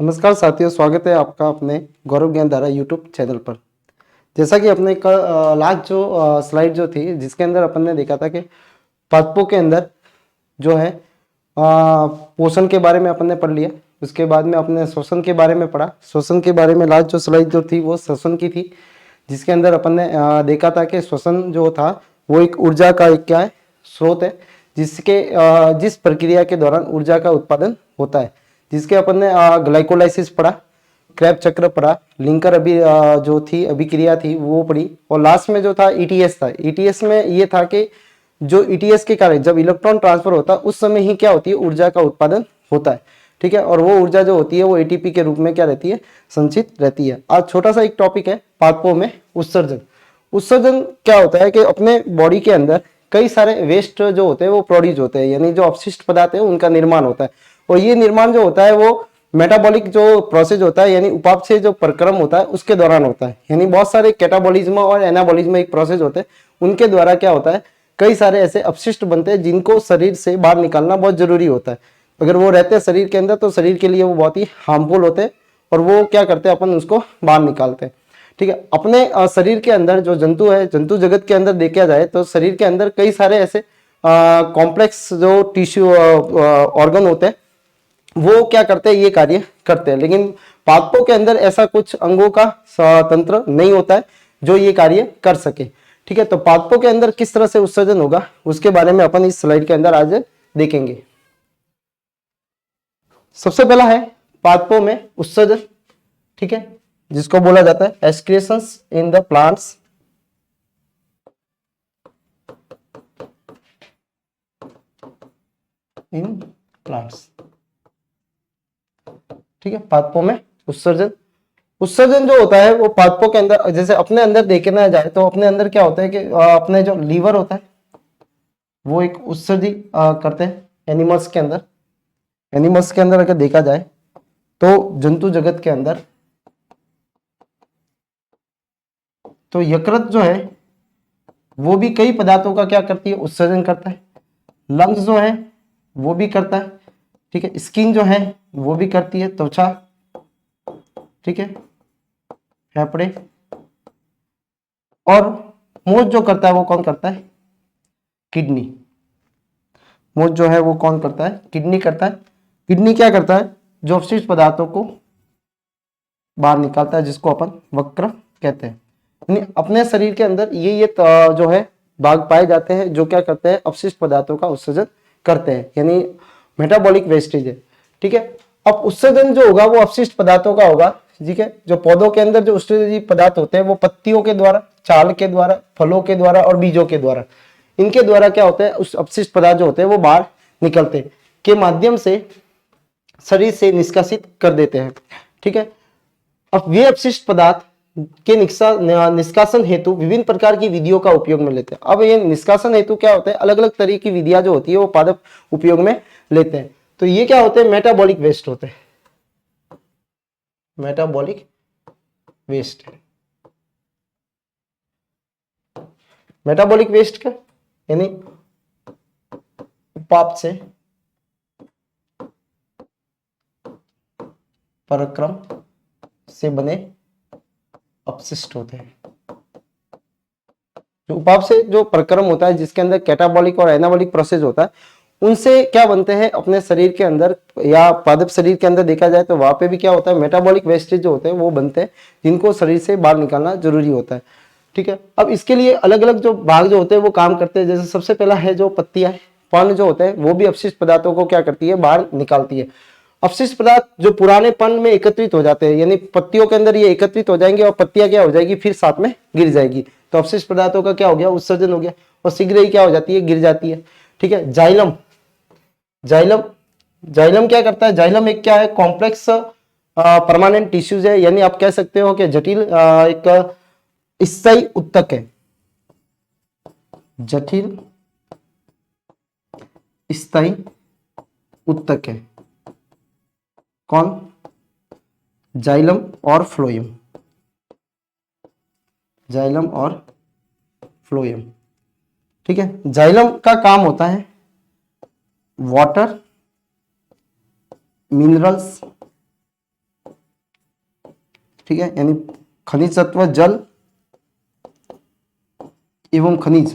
नमस्कार साथियों, स्वागत है आपका अपने गौरव ज्ञान धारा यूट्यूब चैनल पर। जैसा कि अपने लास्ट जो स्लाइड जो थी जिसके अंदर अपन ने देखा था कि पादपों के अंदर जो है पोषण के बारे में अपन ने पढ़ लिया। उसके बाद में अपने श्वसन के बारे में पढ़ा। श्वसन के बारे में लास्ट जो स्लाइड जो थी वो श्वसन की थी, जिसके अंदर अपन ने देखा था कि श्वसन जो था वो एक ऊर्जा का एक क्या है स्रोत है, जिस प्रक्रिया के दौरान ऊर्जा का उत्पादन होता है, जिसके अपन ने ग्लाइकोलाइसिस पढ़ा, क्रैब चक्र पढ़ा, लिंकर जो थी अभिक्रिया थी वो पढ़ी, और लास्ट में जो था ईटीएस था। ईटीएस में ये था कि जो ईटीएस के कारण जब इलेक्ट्रॉन ट्रांसफर होता है उस समय ही क्या होती है, ऊर्जा का उत्पादन होता है। ठीक है, और वो ऊर्जा जो होती है वो एटीपी के रूप में क्या रहती है, संचित रहती है। आज छोटा सा एक टॉपिक है पादपों में उत्सर्जन। उत्सर्जन क्या होता है कि अपने बॉडी के अंदर कई सारे वेस्ट जो होते हैं वो प्रोड्यूस होते हैं, यानी जो अपशिष्ट पदार्थ है उनका निर्माण होता है। और ये निर्माण जो होता है वो मेटाबॉलिक जो प्रोसेस होता है, यानी उपापचय जो प्रक्रम होता है उसके दौरान होता है। यानी बहुत सारे कैटाबॉलिज्म और एनाबॉलिज्म एक प्रोसेस होते हैं, उनके द्वारा क्या होता है, कई सारे ऐसे अपशिष्ट बनते हैं जिनको शरीर से बाहर निकालना बहुत जरूरी होता है। अगर वो रहते हैं शरीर के अंदर तो शरीर के लिए वो बहुत ही हार्मफुल होते हैं, और वो क्या करते हैं, अपन उसको बाहर निकालते हैं। ठीक है, अपने शरीर के अंदर जो जंतु है, जंतु जगत के अंदर देखा जाए तो शरीर के अंदर कई सारे ऐसे कॉम्प्लेक्स जो टिश्यू ऑर्गन होते हैं वो क्या करते हैं, ये कार्य करते हैं। लेकिन पादपों के अंदर ऐसा कुछ अंगों का तंत्र नहीं होता है जो ये कार्य कर सके। ठीक है, तो पादपों के अंदर किस तरह से उत्सर्जन होगा उसके बारे में अपन इस स्लाइड के अंदर आज देखेंगे। सबसे पहला है पादपों में उत्सर्जन। ठीक है, जिसको बोला जाता है excretions in the plants. In plants, ठीक है, पादपों में उत्सर्जन। उत्सर्जन जो होता है वो पादपों के अंदर, जैसे अपने अंदर देखना जाए तो अपने अंदर क्या होता है कि अपने जो लीवर होता है वो एक उत्सर्जी करते हैं एनिमल्स के अंदर। एनिमल्स के अंदर अगर देखा जाए तो जंतु जगत के अंदर तो यकृत जो है वो भी कई पदार्थों का क्या करती है, उत्सर्जन करता है। लंग्स जो है वो भी करता है। ठीक है, स्किन जो है वो भी करती है, त्वचा। ठीक है, फेफड़े, और मोच जो करता है वो कौन करता है, किडनी। मोच जो है वो कौन करता है, किडनी करता है। किडनी क्या करता है, जो अपशिष्ट पदार्थों को बाहर निकालता है, जिसको अपन वक्र कहते हैं। यानी अपने शरीर के अंदर ये जो है भाग पाए जाते हैं जो क्या करते हैं, अपशिष्ट पदार्थों का उत्सर्जन करते हैं, यानी मेटाबॉलिक वेस्टेज है। ठीक है, अब उत्सर्जन जो होगा वो अपशिष्ट पदार्थों का होगा। ठीक है, जो पौधों के अंदर जो उत्सर्जी पदार्थ होते हैं वो पत्तियों के द्वारा, छाल के द्वारा, फलों के द्वारा और बीजों के द्वारा, इनके द्वारा क्या होता है, उस अपशिष्ट पदार्थ जो होते हैं वो बाहर निकलते के माध्यम से शरीर से निष्कासित कर देते हैं। ठीक है, अब वे अपशिष्ट पदार्थ के निष्कासन हेतु विभिन्न प्रकार की विधियों का उपयोग में लेते हैं। अब ये निष्कासन हेतु क्या होता है, अलग अलग तरह की विधियां जो होती है वो पादप उपयोग में लेते हैं। तो ये क्या होते हैं, मेटाबॉलिक वेस्ट होते हैं। मेटाबॉलिक वेस्ट, मेटाबॉलिक वेस्ट का यानी उपापचय परक्रम से बने अपशिष्ट होते हैं। जो उपापचय जो प्रक्रम होता है जिसके अंदर कैटाबॉलिक और एनाबॉलिक प्रोसेस होता है, उनसे क्या बनते हैं अपने शरीर के अंदर या पादप शरीर के अंदर देखा जाए तो वहां पे भी क्या होता है, मेटाबॉलिक वेस्टेज जो होते हैं वो बनते हैं जिनको शरीर से बाहर निकालना जरूरी होता है। ठीक है, अब इसके लिए अलग अलग जो भाग जो होते हैं वो काम करते हैं। जैसे सबसे पहला है जो पत्तियां, पर्ण जो होते हैं वो भी अपशिष्ट पदार्थों को क्या करती है, बाहर निकालती है। अपशिष्ट पदार्थ जो पुराने पर्ण में एकत्रित हो जाते हैं, यानी पत्तियों के अंदर ये एकत्रित हो जाएंगे और पत्तियां क्या हो जाएगी, फिर साथ में गिर जाएगी। तो अपशिष्ट पदार्थों का क्या हो गया, उत्सर्जन हो गया, और शीघ्र ही क्या हो जाती है, गिर जाती है। ठीक है, जाइलम, जाइलम, जाइलम क्या करता है, जाइलम एक क्या है, कॉम्प्लेक्स परमानेंट टिश्यूज है, यानी आप कह सकते हो कि जटिल एक स्थायी उत्तक है। जटिल स्थायी उत्तक है कौन, जाइलम और फ्लोएम। जाइलम और फ्लोएम। ठीक है, जाइलम का काम होता है वाटर, मिनरल्स ठीक है, यानी खनिज तत्व, जल एवं खनिज,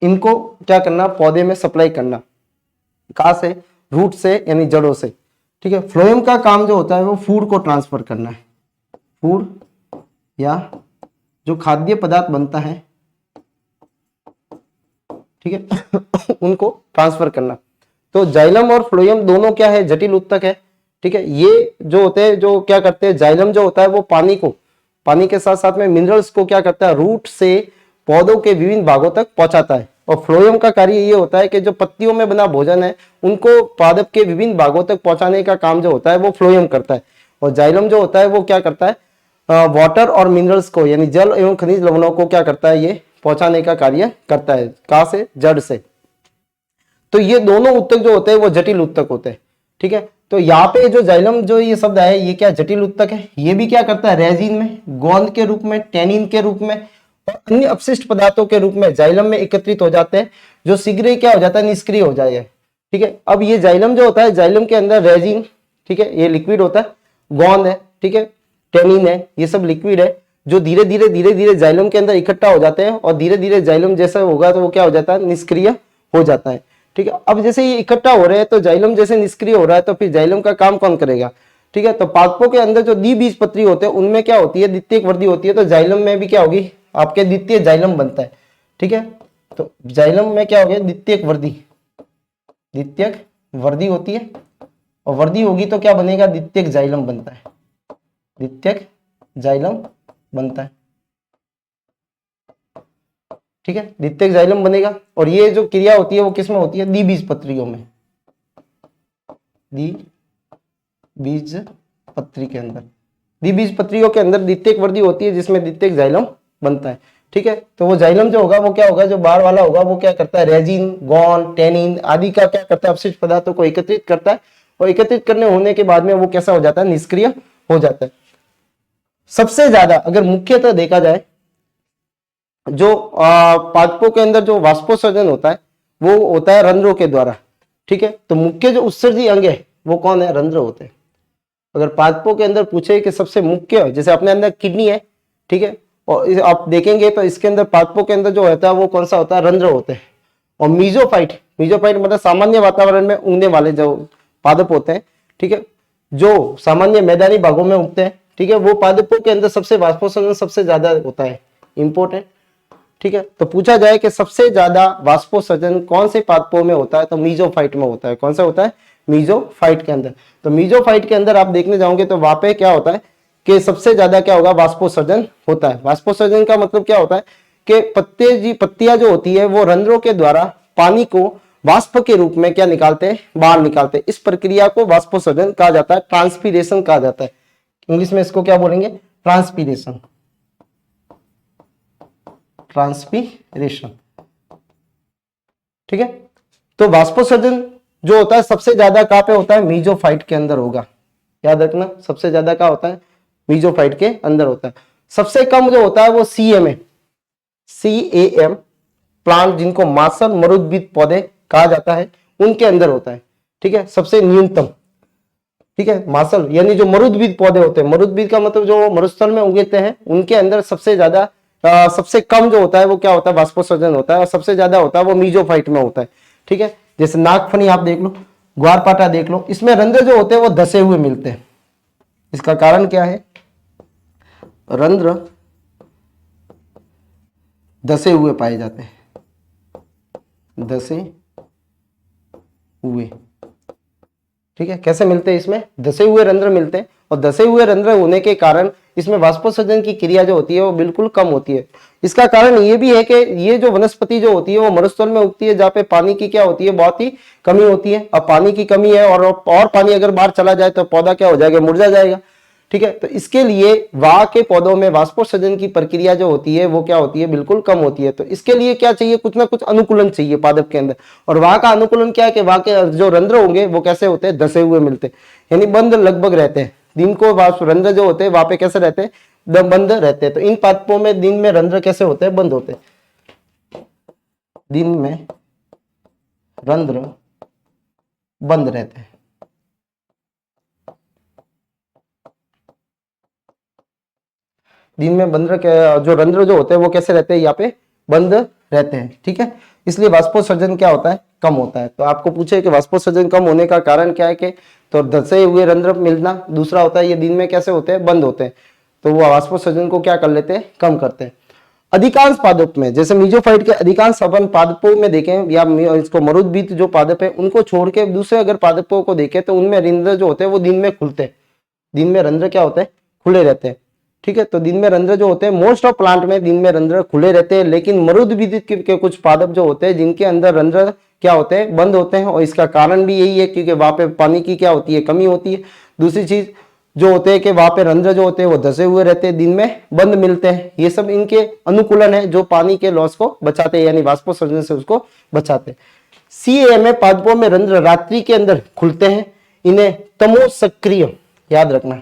इनको क्या करना, पौधे में सप्लाई करना। कहां से, रूट से यानी जड़ों से। ठीक है, फ्लोएम का काम जो होता है वो फूड को ट्रांसफर करना है, फूड या जो खाद्य पदार्थ बनता है, ठीक है उनको ट्रांसफर करना। तो जाइलम और फ्लोएम दोनों क्या है, जटिल उत्तक है। ठीक है, ये जो होते हैं, जो क्या करते हैं, जाइलम जो होता है वो पानी को, पानी के साथ साथ में मिनरल्स को क्या करता है, रूट से पौधों के विभिन्न भागों तक पहुंचाता है। और फ्लोएम का कार्य ये होता है कि जो पत्तियों में बना भोजन है उनको पादप के विभिन्न भागों तक पहुंचाने का काम जो होता है वो फ्लोएम करता है। और जाइलम जो होता है वो क्या करता है, वाटर और मिनरल्स को यानी जल एवं खनिज लवणों को क्या करता है, ये पहुंचाने का कार्य करता है। कहां से, जड़ से। तो ये दोनों उत्तक जो होते हैं वो जटिल उत्तक होते हैं। ठीक है, तो यहाँ पे जो जाइलम जो ये शब्द है ये क्या जटिल उत्तक है। ये भी क्या करता है, रेजिन में, गोंद के रूप में, टैनिन के रूप में और अन्य अपशिष्ट पदार्थों के रूप में जाइलम में एकत्रित हो जाते हैं, जो शीघ्र ही क्या हो जाता है, निष्क्रिय हो जाएगा। ठीक है, अब ये जाइलम जो होता है, जाइलम के अंदर रेजिन, ठीक है, ये लिक्विड होता है, गोंद है, ठीक है, टैनिन है, ये सब लिक्विड है जो धीरे धीरे जाइलम के अंदर इकट्ठा हो जाते हैं और धीरे धीरे जाइलम जैसा होगा तो वो क्या हो जाता है, निष्क्रिय हो जाता है। ठीक है, अब जैसे ये इकट्ठा हो रहे हैं तो जाइलम जैसे निष्क्रिय हो रहा है तो फिर जाइलम का काम कौन करेगा। ठीक है, तो पादपों के अंदर जो द्विबीजपत्री होते हैं उनमें क्या होती है, द्वितीयक वृद्धि होती है। तो जाइलम में भी क्या होगी, आपके द्वितीय जाइलम बनता है। ठीक है, तो जाइलम में क्या हो गया, द्वितीयक वृद्धि, द्वितीयक वृद्धि होती है और वृद्धि होगी तो क्या बनेगा, द्वितीयक जाइलम बनता है, द्वितीयक जाइलम बनता है। ठीक है, द्वितीयक जाइलम बनेगा और ये जो क्रिया होती है वो किसमें होती है, द्विबीजपत्रियों में, द्विबीजपत्री के अंदर, द्विबीजपत्रियों के अंदर द्वितीयक वृद्धि होती है जिसमें द्वितीयक जाइलम बनता है। ठीक है, तो वो जाइलम जो होगा वो क्या होगा, जो बाहर वाला होगा वो क्या करता है, रेजिन, गोंद, टैनिन आदि का क्या करता है, अपशिष्ट पदार्थों को एकत्रित करता है और एकत्रित करने होने के बाद में वो कैसा हो जाता है, निष्क्रिय हो जाता है। सबसे ज्यादा अगर मुख्यतः देखा जाए जो पादपों के अंदर जो वाष्पोत्सर्जन होता है वो होता है रंध्रों के द्वारा। ठीक है, तो मुख्य जो उत्सर्जी अंग है वो कौन है, रंध्र होते हैं। अगर पादपों के अंदर पूछे कि सबसे मुख्य, जैसे अपने अंदर किडनी है, ठीक है, और आप देखेंगे तो इसके अंदर पादपों के अंदर जो होता है वो कौन सा होता है, रंध्र होते हैं। और मीजोफाइट, मीजोफाइट मतलब सामान्य वातावरण में उगने वाले जो पादप होते हैं, ठीक है, जो सामान्य मैदानी भागों में उगते हैं, ठीक है, वो पादपों के अंदर सबसे वाष्पोत्सर्जन सबसे ज्यादा होता है, इंपॉर्टेंट। ठीक है, तो पूछा जाए कि सबसे ज्यादा वाष्पोत्सर्जन कौन से पादपों में होता है, तो मीजोफाइट में होता है। कौन सा होता है, मीजोफाइट के अंदर। तो मीजोफाइट के अंदर आप देखने जाओगे तो वहां पे क्या होता है कि सबसे ज्यादा क्या होगा, वाष्पोत्सर्जन होता है। वाष्पोत्सर्जन का मतलब क्या होता है कि पत्तियां जो होती है वो रंध्रों के द्वारा पानी को वाष्प के रूप में क्या निकालते हैं, बाहर निकालते हैं। इस प्रक्रिया को वाष्पोत्सर्जन कहा जाता है, ट्रांसपीरेशन कहा जाता है। इंग्लिश में इसको क्या बोलेंगे, ट्रांसपीरेशन, ट्रांसपीरेशन। ठीक है, तो वाष्पोत्सर्जन जो होता है सबसे ज्यादा कहां पे होता है, मीजोफाइट के अंदर होगा। याद रखना, सबसे ज्यादा क्या होता है, मीजोफाइट के अंदर होता है। सबसे कम जो होता है वो सीएम, सीएम प्लांट, जिनको मांसल मरुद्भिद पौधे कहा जाता है, उनके अंदर होता है। ठीक है, सबसे न्यूनतम। ठीक है, मांसल यानी जो मरुद्भिद पौधे होते हैं, मरुद्भिद का मतलब जो मरुस्थल में उगते हैं, उनके अंदर सबसे ज्यादा सबसे कम जो होता है वो क्या होता है, वाष्पोत्सर्जन होता है। और सबसे ज्यादा होता है वो मीजोफाइट में होता है। ठीक है, जैसे नागफनी आप देख लो, ग्वारपाठा देख लो, इसमें रंध्र जो होते हैं वो धसे हुए मिलते हैं। इसका कारण क्या है, रंध्र धसे हुए पाए जाते हैं, धसे हुए। ठीक है, कैसे मिलते हैं, इसमें धसे हुए रंध्र मिलते हैं और धसे हुए रंध्र होने के कारण इसमें वाष्पोत्सर्जन की क्रिया जो होती है वो बिल्कुल कम होती है। इसका कारण ये भी है कि ये जो वनस्पति जो होती है वो मरुस्थल में उगती है जहाँ पे पानी की क्या होती है, बहुत ही कमी होती है। अब पानी की कमी है और पानी अगर बाहर चला जाए तो पौधा क्या हो जाएगा, मुरझा जाएगा। ठीक है, तो इसके लिए वहां के पौधों में वाष्पोत्सर्जन की प्रक्रिया जो होती है वो क्या होती है, बिल्कुल कम होती है। तो इसके लिए क्या चाहिए, कुछ ना कुछ अनुकूलन चाहिए पादप के अंदर। और वहां का अनुकूलन क्या है कि वहां के जो रंध्र होंगे वो कैसे होते हैं, धसे हुए मिलते हैं, यानी बंद लगभग रहते हैं। दिन को रंध्र जो होते हैं वहां पे कैसे रहते हैं, बंद रहते हैं। तो इन पादपों में दिन में रंध्र कैसे होते हैं, बंद होते हैं, दिन में रंध्र बंद रहते हैं। दिन में बंद जो रंध्र जो होते हैं वो कैसे रहते हैं, यहाँ पे बंद रहते हैं। ठीक है, इसलिए वाष्पोत्सर्जन क्या होता है, कम होता है। तो आपको पूछे कि वाष्पोत्सर्जन कम होने का कारण क्या है, कि तो धंसे हुए रंध्र मिलना, दूसरा होता है ये दिन में कैसे होते हैं, बंद होते हैं। तो वो वाष्पोत्सर्जन को क्या कर लेते हैं, कम करते हैं। अधिकांश पादप में, जैसे मीजोफाइट के अधिकांश अपन पादपों में देखें, या इसको मरुद्भिद जो पादप है उनको छोड़ के दूसरे अगर पादपों को देखें, तो उनमें रंध्र जो होते हैं वो दिन में खुलते हैं। दिन में रंध्र क्या होते हैं, खुले रहते हैं। ठीक है, तो दिन में रंध्र जो होते हैं, मोस्ट ऑफ प्लांट में दिन में रंध्र खुले रहते हैं, लेकिन मरुद्भिद के कुछ पादप जो होते हैं जिनके अंदर रंध्र क्या होते हैं, बंद होते हैं। और इसका कारण भी यही है क्योंकि वहां पे पानी की क्या होती है, कमी होती है। दूसरी चीज जो होते हैं कि वहां पे रंध्र जो होते हैं वो धसे हुए रहते हैं, दिन में बंद मिलते हैं। ये सब इनके अनुकूलन है जो पानी के लॉस को बचाते हैं, यानी वाष्पोत्सर्जन से उसको बचाते हैं। सीए में पादपों में रंध्र रात्रि के अंदर खुलते हैं, इन्हें तमो सक्रिय, याद रखना,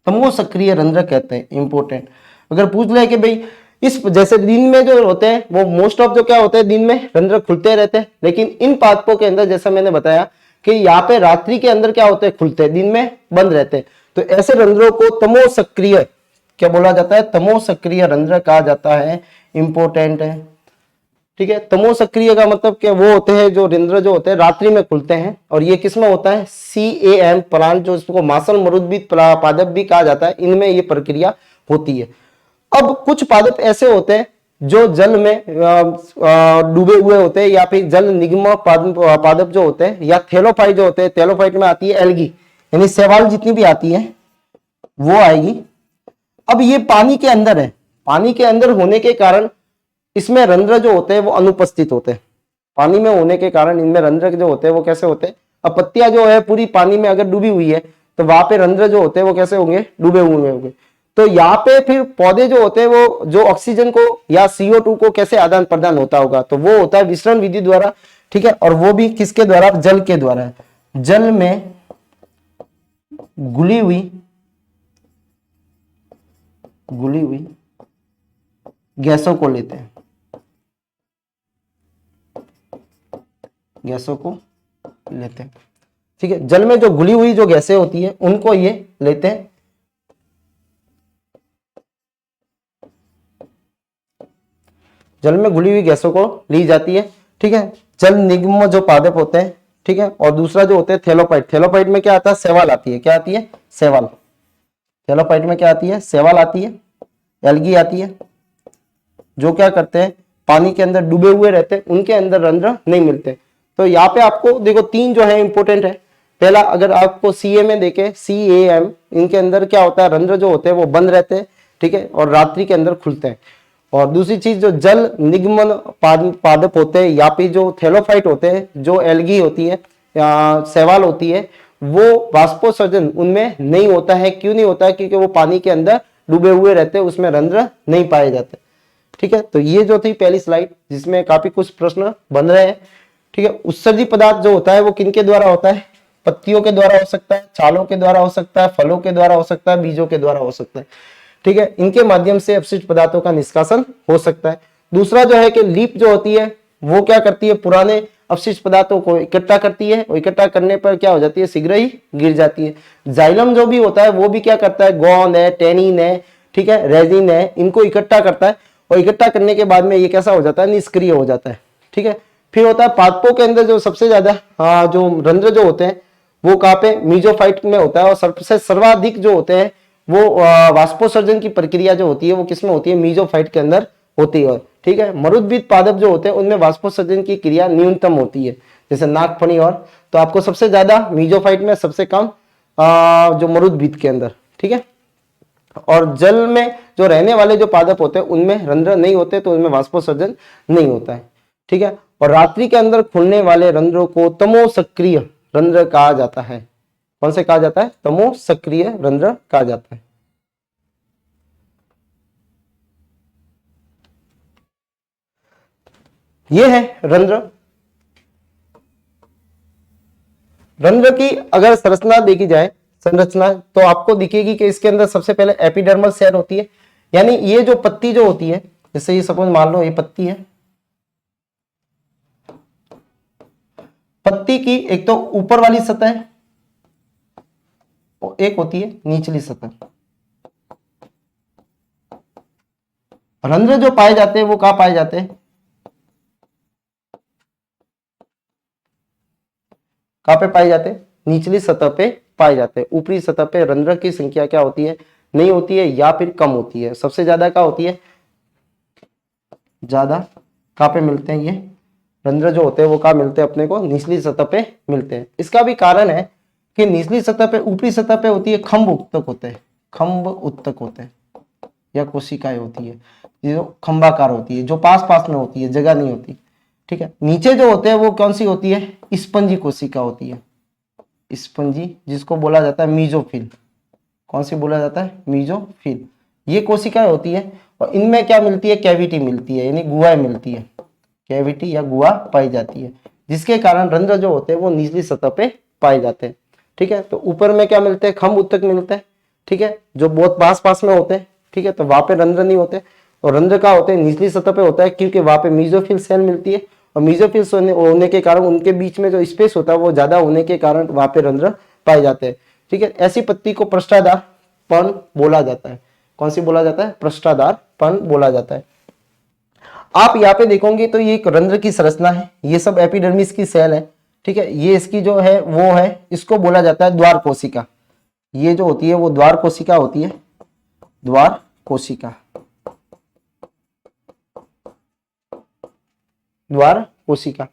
तमो सक्रिय रंध्र कहते हैं। इंपोर्टेंट, अगर पूछ ले कि भाई इस जैसे दिन में जो होते हैं वो मोस्ट ऑफ जो क्या होते हैं, दिन में रंध्र खुलते रहते हैं, लेकिन इन पादपों के अंदर जैसा मैंने बताया कि यहाँ पे रात्रि के अंदर क्या होते हैं, खुलते हैं, दिन में बंद रहते हैं। तो ऐसे रंध्रों को तमो सक्रिय क्या बोला जाता है, तमो सक्रिय रंध्र कहा जाता है। इंपोर्टेंट है। ठीक है, तमो सक्रिय का मतलब क्या, वो होते हैं जो रंध्र जो होते हैं रात्रि में खुलते हैं, और ये किसमें होता है, CAM प्लांट, जो इसको मासल मरुद्भिद पादप भी कहा जाता है, इनमें ये प्रक्रिया होती है। अब कुछ पादप ऐसे होते हैं जो जल में डूबे हुए होते हैं, या फिर जल निगम पादप जो होते हैं, या थैलोफाइट जो होते हैं। थैलोफाइट में आती है एल्गी, यानी शैवाल जितनी भी आती है वो आएगी। अब ये पानी के अंदर है, पानी के अंदर होने के कारण इसमें रंध्र जो होते हैं वो अनुपस्थित होते हैं। पानी में होने के कारण इनमें रंध्र जो होते हैं वो कैसे होते हैं, अब पत्तियां जो है पूरी पानी में अगर डूबी हुई है तो वहां पे रंध्र जो होते हैं वो कैसे होंगे, डूबे हुए होंगे। तो यहाँ पे फिर पौधे जो होते हैं वो जो ऑक्सीजन को या CO2 को कैसे आदान प्रदान होता होगा, तो वो होता है विसरण विधि द्वारा। ठीक है, और वो भी किसके द्वारा, जल के द्वारा। जल में घुली हुई गैसों को लेते हैं, गैसों को लेते हैं। ठीक है, जल में जो घुली हुई जो गैसें होती है उनको ये लेते हैं। जल में घुली हुई गैसों को ली जाती है। ठीक है, जल निगम जो पादप होते हैं। ठीक है, और दूसरा जो होते हैं थैलोफाइट। थैलोफाइट में क्या आता है, शैवाल आती है। क्या आती है, शैवाल। थैलोफाइट में क्या आती है, शैवाल आती है, एल्गी आती है, जो क्या करते हैं, पानी के अंदर डूबे हुए रहते हैं, उनके अंदर रंध्र नहीं मिलते। तो यहाँ पे आपको देखो तीन जो है इंपोर्टेंट है। पहला, अगर आपको CA में देखे, CAM, इनके अंदर क्या होता है, रंध्र जो होते हैं वो बंद रहते हैं। ठीक है, और रात्रि के अंदर खुलते हैं। और दूसरी चीज, जो जल निगमन पादप होते हैं, या फिर जो थैलोफाइट होते हैं, जो एल्गी होती है या शैवाल होती है, वो वाष्पोत्सर्जन उनमें नहीं होता है। क्यों नहीं होता है, क्योंकि वो पानी के अंदर डूबे हुए रहते हैं, उसमें रंध्र नहीं पाए जाते। ठीक है, तो ये जो थी पहली स्लाइड, जिसमें काफी कुछ प्रश्न बन रहे हैं। ठीक है, उत्सर्जी पदार्थ जो होता है वो किनके द्वारा होता है, पत्तियों के द्वारा हो सकता है, छालों के द्वारा हो सकता है, फलों के द्वारा हो सकता है, बीजों के द्वारा हो सकता है। ठीक है, इनके माध्यम से अपशिष्ट पदार्थों का निष्कासन हो सकता है। दूसरा जो है कि लीप जो होती है वो क्या करती है, पुराने अपशिष्ट पदार्थों को इकट्ठा करती है, और इकट्ठा करने पर क्या हो जाती है, शीघ्र ही गिर जाती है। जाइलम जो भी होता है वो भी क्या करता है, गोंद है, टेनिन है, ठीक है, रेजिन है, इनको इकट्ठा करता है, और इकट्ठा करने के बाद में ये कैसा हो जाता है, निष्क्रिय हो जाता है। ठीक है, फिर होता है पादपों के अंदर जो सबसे ज्यादा जो रंध्र जो होते हैं वो कहाँ पे, मीजोफाइट में होता है, और सबसे सर्वाधिक जो होते हैं वो वाष्पोत्सर्जन की प्रक्रिया जो होती है वो किसमें होती है, मीजोफाइट के अंदर होती है। ठीक है, मरुद्भिद पादप जो होते हैं उनमें वाष्पोत्सर्जन की क्रिया न्यूनतम होती है, जैसे नागफनी। और तो आपको सबसे ज्यादा मीजोफाइट में, सबसे कम जो मरुद्भिद के अंदर। ठीक है, और जल में जो रहने वाले जो पादप होते हैं उनमें रंध्र नहीं होते, तो उनमें वाष्पोत्सर्जन नहीं होता है। ठीक है, और रात्रि के अंदर खुलने वाले रंध्रों को तमो सक्रिय रंध्र कहा जाता है। कौन से कहा जाता है, तमो सक्रिय रंध्र कहा जाता है। ये है रंध्र। रंध्र की अगर संरचना देखी जाए, संरचना, तो आपको दिखेगी कि इसके अंदर सबसे पहले एपिडर्मल सेल होती है, यानी ये जो पत्ती जो होती है, जैसे ये सपोज मान लो ये पत्ती है, पत्ती की एक तो ऊपर वाली सतह और एक होती है निचली सतह। रंध्र जो पाए जाते हैं वो कहाँ पाए जाते हैं, कहाँ पे पाए जाते हैं, निचली सतह पे पाए जाते हैं। ऊपरी सतह पे रंध्र की संख्या क्या होती है, नहीं होती है या फिर कम होती है। सबसे ज्यादा क्या होती है, ज्यादा कहाँ पे मिलते हैं, ये रंध्र जो होते हैं वो कहाँ मिलते हैं अपने को, निचली सतह पे मिलते हैं। इसका भी कारण है कि निचली सतह पे, ऊपरी सतह पे होती है खंभ उत्तक होते हैं, खंभ उत्तक होते हैं या कोशिकाएं होती है जो खंभाकार होती है, जो पास पास में होती है, जगह नहीं होती। ठीक है, नीचे जो होते हैं वो कौन सी होती है, स्पंजी कोशिका होती है, स्पंजी, जिसको बोला जाता है मीजोफिल। कौन सी बोला जाता है, मीजोफिल। ये कोशिकाएं होती है और इनमें क्या मिलती है, कैविटी मिलती है, यानी गुहाएं मिलती है, कैविटी या गुहा पाई जाती है, जिसके कारण रंध्र जो होते हैं वो निचली सतह पे पाए जाते हैं। ठीक है, तो ऊपर में क्या मिलते हैं, खंभ उत्तक मिलते हैं। ठीक है, जो बहुत पास पास में होते हैं। ठीक है, तो वहां पे रंध्र नहीं होते, और रंध्र का होते हैं निचली सतह पे होता है, क्योंकि वहां पे मीजोफिल सेल मिलती है, और मीजोफिल होने के कारण उनके बीच में जो स्पेस होता है वो ज्यादा होने के कारण वहां पे रंध्र पाए जाते हैं। ठीक है, ऐसी पत्ती को पृष्ठाधार पर्ण बोला जाता है। कौन सी बोला जाता है, पृष्ठाधार पर्ण बोला जाता है। आप यहाँ पे देखोगे तो ये एक रंध्र की संरचना है, ये सब एपिडर्मिस की सेल है। ठीक है, ये इसकी जो है वो है, इसको बोला जाता है द्वार कोशिका। ये जो होती है वो द्वार कोशिका होती है, द्वार कोशिका, द्वार कोशिका।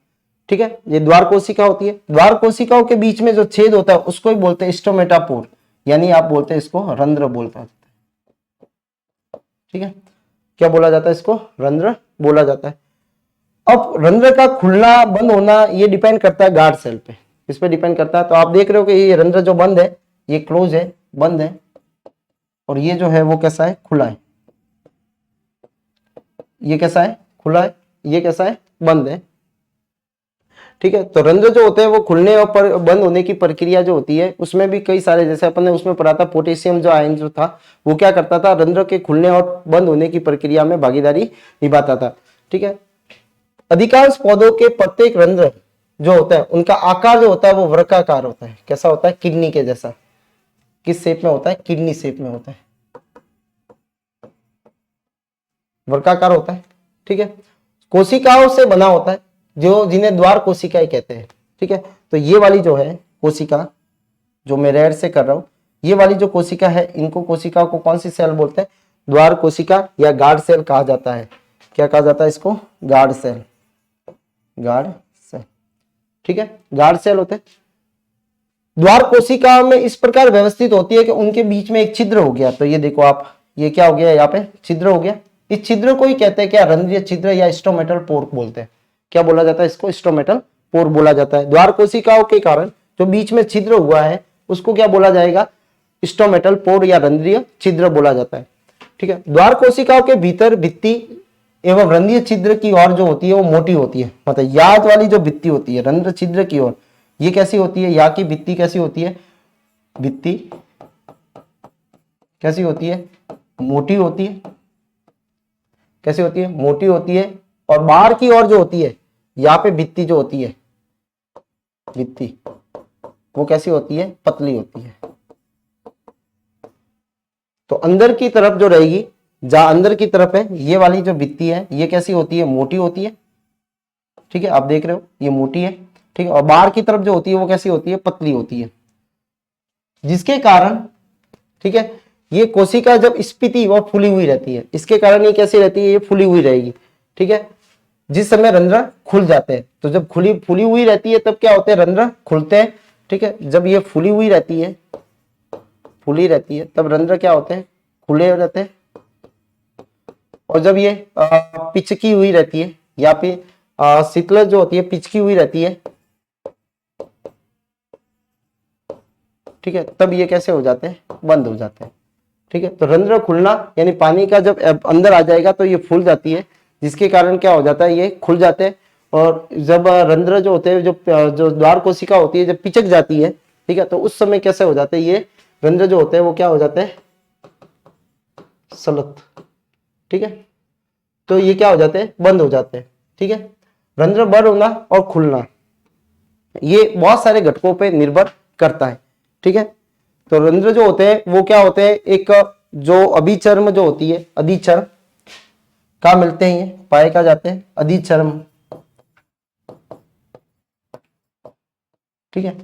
ठीक है, ये द्वार कोशिका होती है। द्वार कोशिकाओं के बीच में जो छेद होता है उसको ही बोलते हैं स्टोमेटापोर, यानी आप बोलते हैं इसको रंध्र बोलते हैं। ठीक है, क्या बोला जाता है, इसको रंध्र बोला जाता है। अब रंध्र का खुलना बंद होना ये डिपेंड करता है गार्ड सेल पे, इस पे डिपेंड करता है। तो आप देख रहे हो कि ये रंध्र जो बंद है, ये क्लोज है, बंद है, और ये जो है वो कैसा है, खुला है। ये कैसा है, खुला है, ये कैसा है, बंद है। ठीक है, तो रंध्र जो होते हैं वो खुलने और बंद होने की प्रक्रिया जो होती है उसमें भी कई सारे, जैसे अपन ने उसमें पढ़ा था, पोटेशियम जो आयन जो था वो क्या करता था, रंध्र के खुलने और बंद होने की प्रक्रिया में भागीदारी निभाता था। ठीक है, अधिकांश पौधों के प्रत्येक रंध्र जो होता है उनका आकार जो होता है वो वृत्ताकार होता है। कैसा होता है, किडनी के जैसा। किस शेप में होता है, किडनी शेप में होता है, वर्गाकार होता है। ठीक है, कोशिकाओं से बना होता है, जो जिन्हें द्वार कोशिकाएं कहते हैं। ठीक है, तो ये वाली जो है कोशिका, जो मैं रेड से कर रहा हूं, ये वाली जो कोशिका है, इनको कोशिकाओं को कौन सी सेल बोलते हैं, द्वार कोशिका या गार्ड सेल कहा जाता है। क्या कहा जाता है इसको, गार्ड सेल, गार्ड सेल। ठीक है, गार्ड सेल होते हैं। द्वार कोशिका में इस प्रकार व्यवस्थित होती है कि उनके बीच में एक छिद्र हो गया। तो ये देखो आप, ये क्या हो गया, यहाँ पे छिद्र हो गया। इस छिद्र को ही कहते हैं क्या, रंध्रीय छिद्र या स्टोमेटल पोर बोलते हैं। क्या बोला जाता है इसको, स्टोमेटल पोर बोला जाता है। द्वार कोशिकाओं के कारण जो बीच में छिद्र हुआ है उसको क्या बोला जाएगा, स्टोमेटल पोर या रंध्रीय छिद्र बोला जाता है। ठीक है, द्वार कोशिकाओं के भीतर भित्ति एवं रंध्रीय छिद्र की ओर जो होती है वो मोटी होती है। मतलब याद वाली जो भित्ति होती है रंध्र छिद्र की ओर, ये कैसी होती है, या की भित्ति कैसी होती है, भित्ति कैसी होती है, मोटी होती है। कैसी होती है, मोटी होती है। और बाहर की ओर जो होती है, यहाँ पे भित्ति जो होती है, भित्ति वो कैसी होती है, पतली होती है। तो अंदर की तरफ जो रहेगी, जहां अंदर की तरफ है, ये वाली जो भित्ति है ये कैसी होती है, मोटी होती है। ठीक है, आप देख रहे हो ये मोटी है। ठीक है, और बाहर की तरफ जो होती है वो कैसी होती है, पतली होती है। जिसके कारण, ठीक है, ये कोशिका जब स्फीति वो फुली हुई रहती है, इसके कारण ये कैसी रहती है, ये फुली हुई रहेगी। ठीक है, जिस समय रंध्र खुल जाते हैं, तो जब फुली हुई रहती है तब क्या होते हैं, रंध्र खुलते हैं। ठीक है, जब ये फुली हुई रहती है, फुली रहती है, तब रंध्र क्या होते हैं, खुले रहते हैं। और जब ये पिचकी हुई रहती है, या फिर शीतल जो होती है पिचकी हुई रहती है, ठीक है, तब ये कैसे हो जाते हैं, बंद हो जाते हैं। ठीक है, तो रंध्र खुलना यानी पानी का जब अंदर आ जाएगा तो ये फूल जाती है, जिसके कारण क्या हो जाता है, ये खुल जाते हैं। और जब रंध्र जो होते हैं, जो द्वार कोशिका होती है जब पिचक जाती है, ठीक है, तो उस समय कैसे हो जाते हैं, ये रंध्र जो होते हैं वो क्या हो जाते हैं, सलत। ठीक है, तो ये क्या हो जाते हैं, बंद हो जाते हैं। ठीक है, रंध्र बंद होना और खुलना ये बहुत सारे घटकों पे निर्भर करता है। ठीक है, तो रंध्र जो होते हैं वो क्या होते हैं, एक जो अभिचर्म जो होती है, अधिचर्म, कहाँ मिलते हैं, ये पाए कहाँ जाते हैं, अधिचर्म, ठीक है।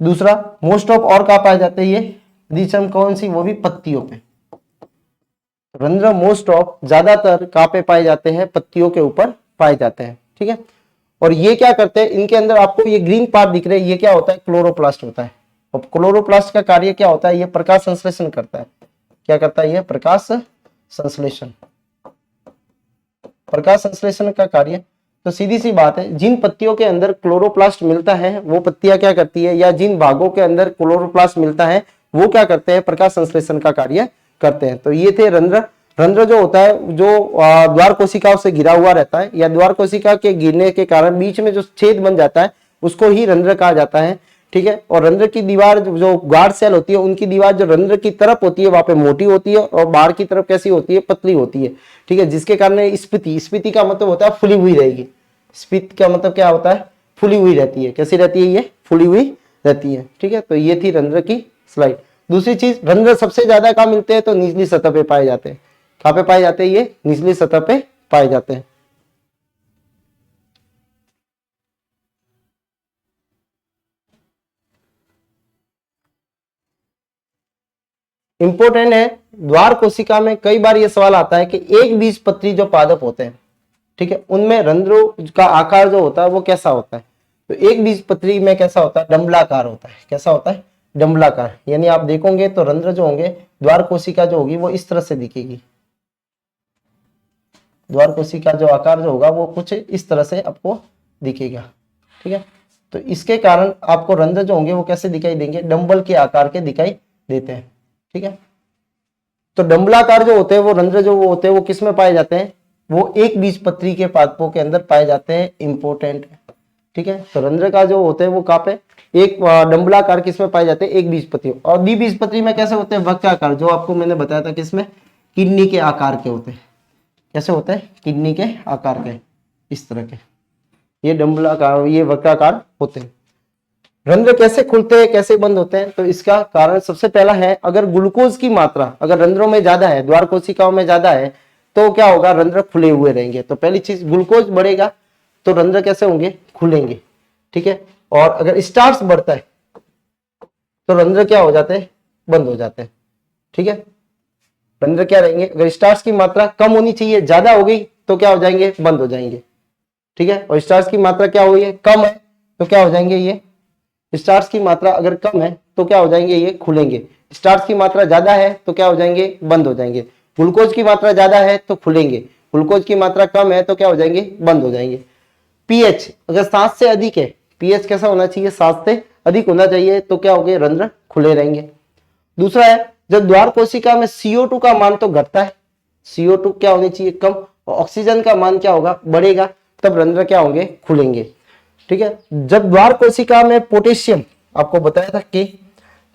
दूसरा मोस्ट ऑफ और कहाँ पाए जाते हैं ये अधिचर्म, कौन सी, वो भी पत्तियों पे। रंध्र मोस्ट ऑफ ज्यादातर कहाँ पे पाए जाते हैं, पत्तियों के ऊपर पाए जाते हैं, ठीक है। और ये क्या करते हैं, इनके अंदर आपको ये ग्रीन पार्ट दिख रहे हैं, ये क्या होता है, क्लोरोप्लास्ट होता है। और क्लोरोप्लास्ट का कार्य क्या होता है, ये प्रकाश संश्लेषण करता है। क्या करता है, ये प्रकाश संश्लेषण, प्रकाश संश्लेषण का कार्य। तो सीधी सी बात है, जिन पत्तियों के अंदर क्लोरोप्लास्ट मिलता है वो पत्तियां क्या करती है, या जिन भागों के अंदर क्लोरोप्लास्ट मिलता है वो क्या करते हैं, प्रकाश संश्लेषण का कार्य करते हैं। तो ये थे रंध्र। रंध्र जो होता है, जो द्वार कोशिकाओं से घिरा हुआ रहता है, या द्वार कोशिका के गिरने के कारण बीच में जो छेद बन जाता है उसको ही रंध्र कहा जाता है, ठीक है। और रंध्र की दीवार, जो गार्ड सेल होती है, उनकी दीवार जो रंध्र की तरफ होती है वहां पे मोटी होती है, और बाहर की तरफ कैसी होती है, पतली होती है, ठीक है। जिसके कारण स्फीति, स्फीति का मतलब होता है फुली हुई रहेगी। स्फीति का मतलब क्या होता है, फुली हुई रहती है। कैसी रहती है, ये फुली हुई रहती है, ठीक है। तो ये थी रंध्र की स्लाइड। दूसरी चीज, रंध्र सबसे ज्यादा कहाँ मिलते हैं, तो निचली सतह पे पाए जाते हैं। कहाँ पे पाए जाते हैं, ये निचली सतह पे पाए जाते हैं। इंपॉर्टेंट है, द्वार कोशिका में कई बार ये सवाल आता है कि एक बीजपत्री जो पादप होते हैं, ठीक है, उनमें रंध्रों का आकार जो होता है वो कैसा होता है। तो एक बीजपत्री में कैसा होता है, डंबलाकार होता है। कैसा होता है, डंबलाकार। यानी आप देखोगे तो रंध्र जो होंगे, द्वार कोशिका जो होगी वो इस तरह से दिखेगी। द्वार कोशिका जो आकार जो होगा वो कुछ इस तरह से आपको दिखेगा, ठीक है। तो इसके कारण आपको रंध्र जो होंगे वो कैसे दिखाई देंगे, डंबल के आकार के दिखाई देते हैं, ठीक है। तो डंबलाकार जो होते हैं वो रंध्र जो वो होते हैं वो किस में पाए जाते हैं, वो एक बीजपत्री के पादपों के अंदर पाए जाते हैं। इंपोर्टेंट, ठीक है। तो रंध्र का जो होते हैं वो कहाँ पे, एक डंबलाकार किस में पाए जाते हैं, एक बीजपत्री। और द्विबीजपत्री में कैसे होते हैं, वक्राकार, जो आपको मैंने बताया था किसमें, किडनी के आकार के होते हैं। कैसे होते हैं, किडनी के आकार के, इस तरह के। ये डंबलाकार, ये वक्राकार होते हैं। रंध्र कैसे खुलते हैं, कैसे बंद होते हैं, तो इसका कारण सबसे पहला है, अगर ग्लूकोज की मात्रा अगर रंध्रों में ज्यादा है, द्वार कोशिकाओं में ज्यादा है, तो क्या होगा, रंध्र खुले हुए रहेंगे। तो पहली चीज, ग्लूकोज बढ़ेगा तो रंध्र कैसे होंगे, खुलेंगे, ठीक है। और अगर स्टार्च बढ़ता है तो रंध्र क्या हो जाते हैं, बंद हो जाते हैं, ठीक है। रंध्र क्या रहेंगे, अगर स्टार्च की मात्रा कम होनी चाहिए, ज्यादा हो गई तो क्या हो जाएंगे, बंद हो जाएंगे, ठीक है। और स्टार्च की मात्रा क्या हुई है, कम है, तो क्या हो जाएंगे, ये स्टार्च की मात्रा अगर कम है तो क्या हो जाएंगे, ये खुलेंगे। स्टार्च की मात्रा ज्यादा है तो क्या हो जाएंगे, बंद हो जाएंगे। ग्लूकोज की मात्रा ज्यादा है तो खुलेंगे, ग्लूकोज की मात्रा कम है तो क्या हो जाएंगे, बंद हो जाएंगे। पीएच अगर 7 से अधिक है, पीएच कैसा होना चाहिए, 7 से अधिक होना चाहिए, तो क्या होंगे, रंध्र खुले रहेंगे। दूसरा है, जब द्वार कोशिका में CO2 का मान तो घटता है, CO2 क्या होनी चाहिए, कम, और ऑक्सीजन का मान क्या होगा, बढ़ेगा, तब रंध्र क्या होंगे, खुलेंगे, ठीक है। जब द्वार कोशिका में पोटेशियम, आपको बताया था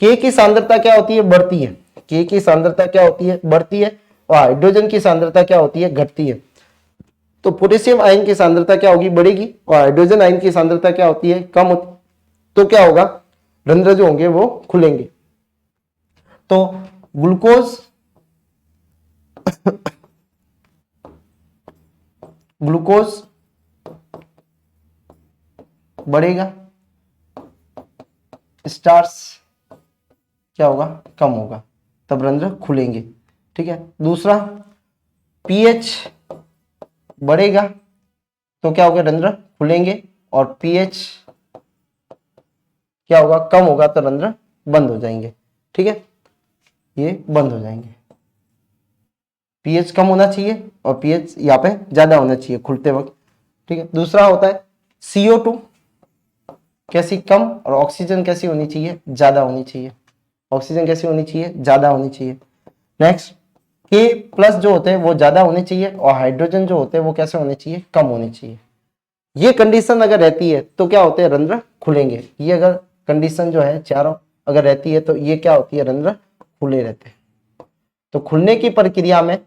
के की सांद्रता क्या होती है, बढ़ती है। के की सांद्रता क्या होती है, बढ़ती है। और हाइड्रोजन की सांद्रता क्या होती है, घटती है। तो पोटेशियम आयन की सांद्रता क्या होगी, बढ़ेगी, और हाइड्रोजन आयन की सांद्रता क्या होती है, कम होती। तो क्या होगा, रंध्र जो होंगे वो खुलेंगे। तो ग्लूकोज ग्लूकोज बढ़ेगा, स्टार्च क्या होगा, कम होगा, तब रंध्र खुलेंगे, ठीक है। दूसरा, पीएच बढ़ेगा तो क्या होगा, रंध्र खुलेंगे, और पीएच क्या होगा, कम होगा तो रंध्र बंद हो जाएंगे, ठीक है, ये बंद हो जाएंगे। पीएच कम होना चाहिए और पीएच यहाँ पे ज्यादा होना चाहिए खुलते वक्त, ठीक है। दूसरा होता है CO2 कैसी, कम, और ऑक्सीजन कैसी होनी चाहिए, ज्यादा होनी चाहिए। ऑक्सीजन कैसी होनी चाहिए, ज्यादा होनी चाहिए। नेक्स्ट, K+ जो होते हैं वो ज्यादा होने चाहिए, और हाइड्रोजन जो होते हैं वो कैसे होने चाहिए, कम होने चाहिए। ये कंडीशन अगर रहती है तो क्या होते हैं, रंध्र खुलेंगे। ये अगर कंडीशन जो है चारों अगर रहती है तो ये क्या होती है, रंध्र खुले रहते हैं। तो खुलने की प्रक्रिया में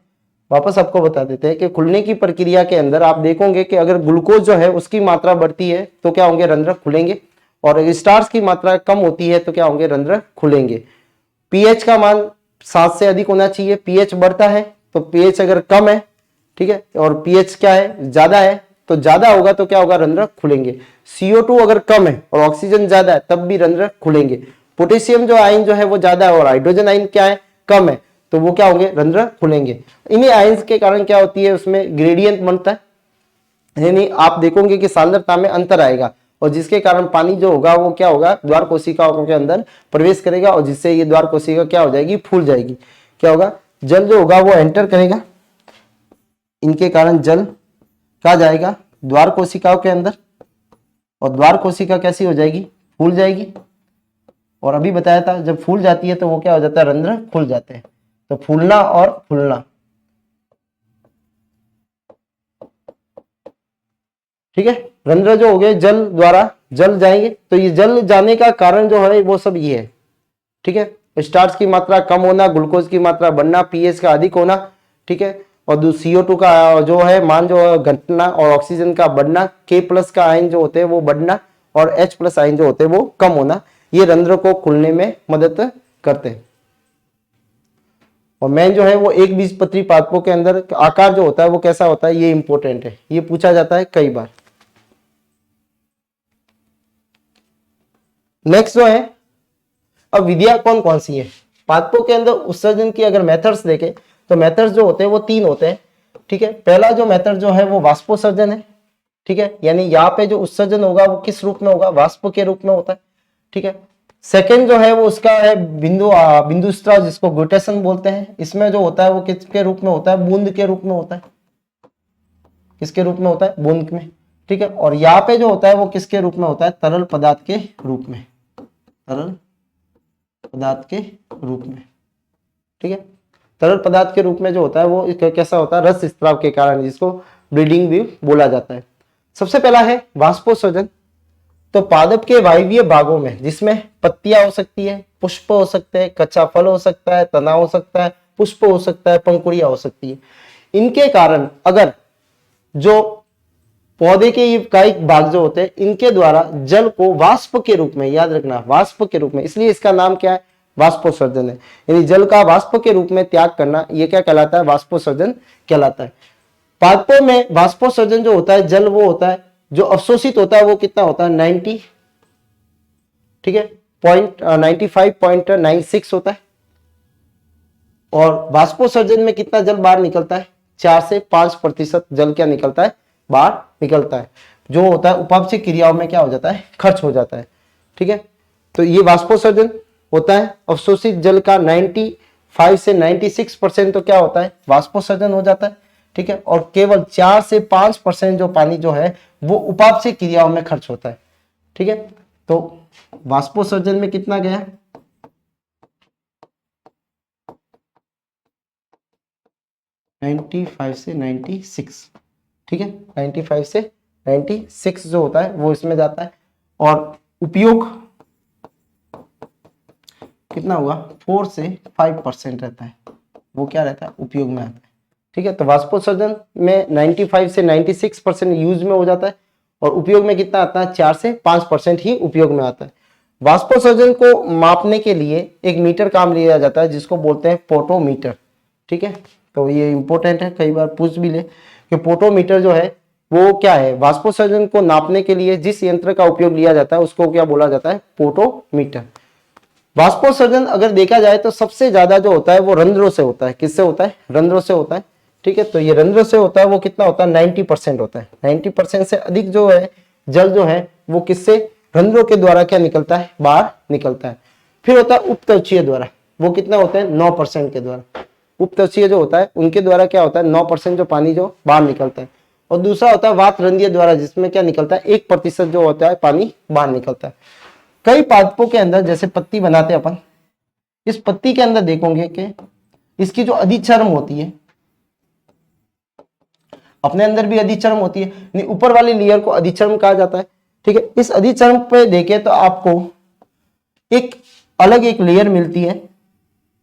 वापस आपको बता देते हैं कि खुलने की प्रक्रिया के अंदर आप देखोगे कि अगर ग्लूकोज जो है उसकी मात्रा बढ़ती है तो क्या होंगे, रंध्र खुलेंगे, और अगर स्टार्च की मात्रा कम होती है तो क्या होंगे, रंध्र खुलेंगे। पीएच का मान 7 से अधिक होना चाहिए, पीएच बढ़ता है तो पीएच अगर कम है ठीक है, और पीएच क्या है, ज्यादा है, तो ज्यादा होगा तो क्या होगा, रंध्र खुलेंगे। CO2 अगर कम है और ऑक्सीजन ज्यादा है तब भी रंध्र खुलेंगे। पोटेशियम जो आयन जो है वो ज्यादा है और हाइड्रोजन आयन क्या है, कम है, तो वो क्या होंगे, रंध्र खुलेंगे। इन्हीं आयंस के कारण क्या होती है, उसमें ग्रेडियंट बनता है, यानी आप देखोगे कि सांद्रता में अंतर आएगा और जिसके कारण पानी जो होगा वो क्या होगा, द्वार कोशिकाओं के अंदर प्रवेश करेगा और जिससे ये द्वार कोशिका क्या हो जाएगी, फूल जाएगी। क्या होगा, जल जो होगा वो एंटर करेगा, इनके कारण जल कहा जाएगा, द्वार कोशिकाओं के अंदर, और द्वार कोशिका कैसी हो जाएगी, फूल जाएगी। और अभी बताया था जब फूल जाती है तो वो क्या हो जाता है, रंध्र खुल जाते हैं। तो फूलना और फूलना, ठीक है। रंध्र जो हो गए जल द्वारा, जल जाएंगे, तो ये जल जाने का कारण जो है वो सब ये है, ठीक है। स्टार्च की मात्रा कम होना, ग्लूकोज की मात्रा बढ़ना, पीएच का अधिक होना, ठीक है, और CO2 का जो है मान जो घटना, और ऑक्सीजन का बढ़ना, K+ का आयन जो होते हैं वो बढ़ना, और H+ आयन जो होते हैं वो कम होना, ये रंध्र को खुलने में मदद करते हैं। और मेन जो है वो एक बीजपत्री पादपों के अंदर आकार जो होता है वो कैसा होता है, ये इंपॉर्टेंट है, ये पूछा जाता है कई बार। नेक्स्ट जो है, अब विधियां कौन कौन सी है पादपों के अंदर उत्सर्जन की, अगर मेथड्स देखें तो मेथड्स जो होते हैं वो 3 होते हैं, ठीक है। पहला जो मेथड जो है वो वाष्पोत्सर्जन है, ठीक है, यानी यहाँ पे जो उत्सर्जन होगा वो किस रूप में होगा, वाष्प के रूप में होता है, ठीक है। सेकेंड जो है वो उसका है बिंदु स्त्राव, जिसको ग्लूटेशन बोलते हैं। इसमें जो होता है वो किसके रूप में होता है, बूंद के रूप में होता है, किसके रूप में होता है, बूंद में, ठीक है। और यहाँ पे जो होता है वो किसके रूप में होता है, तरल पदार्थ के रूप में, तरल पदार्थ के रूप में, ठीक है। तरल पदार्थ के रूप में जो होता है वो कैसा होता है, रस स्त्राव के कारण, जिसको ब्रीडिंग भी बोला जाता है। सबसे पहला है वाष्पोत्सर्जन। तो पादप के वायवीय भागों में, जिसमें पत्तियां हो सकती है, पुष्प हो सकते हैं, कच्चा फल हो सकता है, तना हो सकता है, पुष्प हो सकता है, पंखुड़ियां हो सकती है, इनके कारण अगर जो पौधे के ये कायिक भाग जो होते हैं इनके द्वारा जल को वाष्प के रूप में, याद रखना वाष्प के रूप में, इसलिए इसका नाम क्या है, वाष्पोत्सर्जन है। यानी जल का वाष्प के रूप में त्याग करना, ये क्या कहलाता है, वाष्पोत्सर्जन कहलाता है। पादपों में वाष्पोत्सर्जन जो होता है, जल वो होता है जो अवशोषित होता है, वो कितना होता है, 90, ठीक है, 95.96 होता है। और वाष्पोत्सर्जन में कितना जल बाहर निकलता है, 4 से 5% जल क्या निकलता है, बाहर निकलता है, जो होता है उपापचय क्रियाओं में क्या हो जाता है, खर्च हो जाता है, ठीक है। तो ये वाष्पोत्सर्जन होता है। अवशोषित जल का 95 से 96% तो क्या होता है, वाष्पोत्सर्जन हो जाता है, ठीक है। और केवल 4 से 5% जो पानी जो है वो उपापचय क्रियाओं में खर्च होता है, ठीक है। तो वाष्पोत्सर्जन में कितना गया, 95 से 96, ठीक है, 95 से 96 जो होता है वो इसमें जाता है। और उपयोग कितना हुआ, 4 से 5% रहता है, वो क्या रहता है, उपयोग में आता है, ठीक है। तो वाष्पोत्सर्जन में 95 से 96% यूज में हो जाता है और उपयोग में कितना आता है, 4 से 5% ही उपयोग में आता है। वाष्पोत्सर्जन को मापने के लिए एक मीटर काम लिया जाता है जिसको बोलते हैं पोटोमीटर, ठीक है। तो ये इंपॉर्टेंट है, कई बार पूछ भी ले कि पोटोमीटर जो है वो क्या है, वाष्पोत्सर्जन को नापने के लिए जिस यंत्र का उपयोग लिया जाता है उसको क्या बोला जाता है, पोटोमीटर। वाष्पोत्सर्जन अगर देखा जाए तो सबसे ज्यादा जो होता है वो रंध्रों से होता है, किससे होता है, रंध्रों से होता है, ठीक है। तो ये रंध्रों से होता है, वो कितना होता है, 90% होता है। 90% से अधिक जो है जल जो है वो किससे, रंध्रों के द्वारा क्या निकलता है, बाहर निकलता है। फिर होता है उपत्वचीय द्वारा, वो कितना होता है, 9% के द्वारा। उपत्वचीय जो होता है उनके द्वारा क्या होता है, 9% जो पानी जो बाहर निकलता है। और दूसरा होता है वातरंध्रीय द्वारा, जिसमें क्या निकलता है, 1% जो होता है पानी बाहर निकलता है। कई पादपों के अंदर जैसे पत्ती बनाते हैं अपन, इस पत्ती के अंदर देखोगे कि इसकी जो अधिचर्म होती है, अपने अंदर भी अधिचर्म होती है, नहीं ऊपर वाली लेयर को अधिचर्म कहा जाता है, ठीक है। इस अधिचर्म पे देखें तो आपको एक अलग एक लेयर मिलती है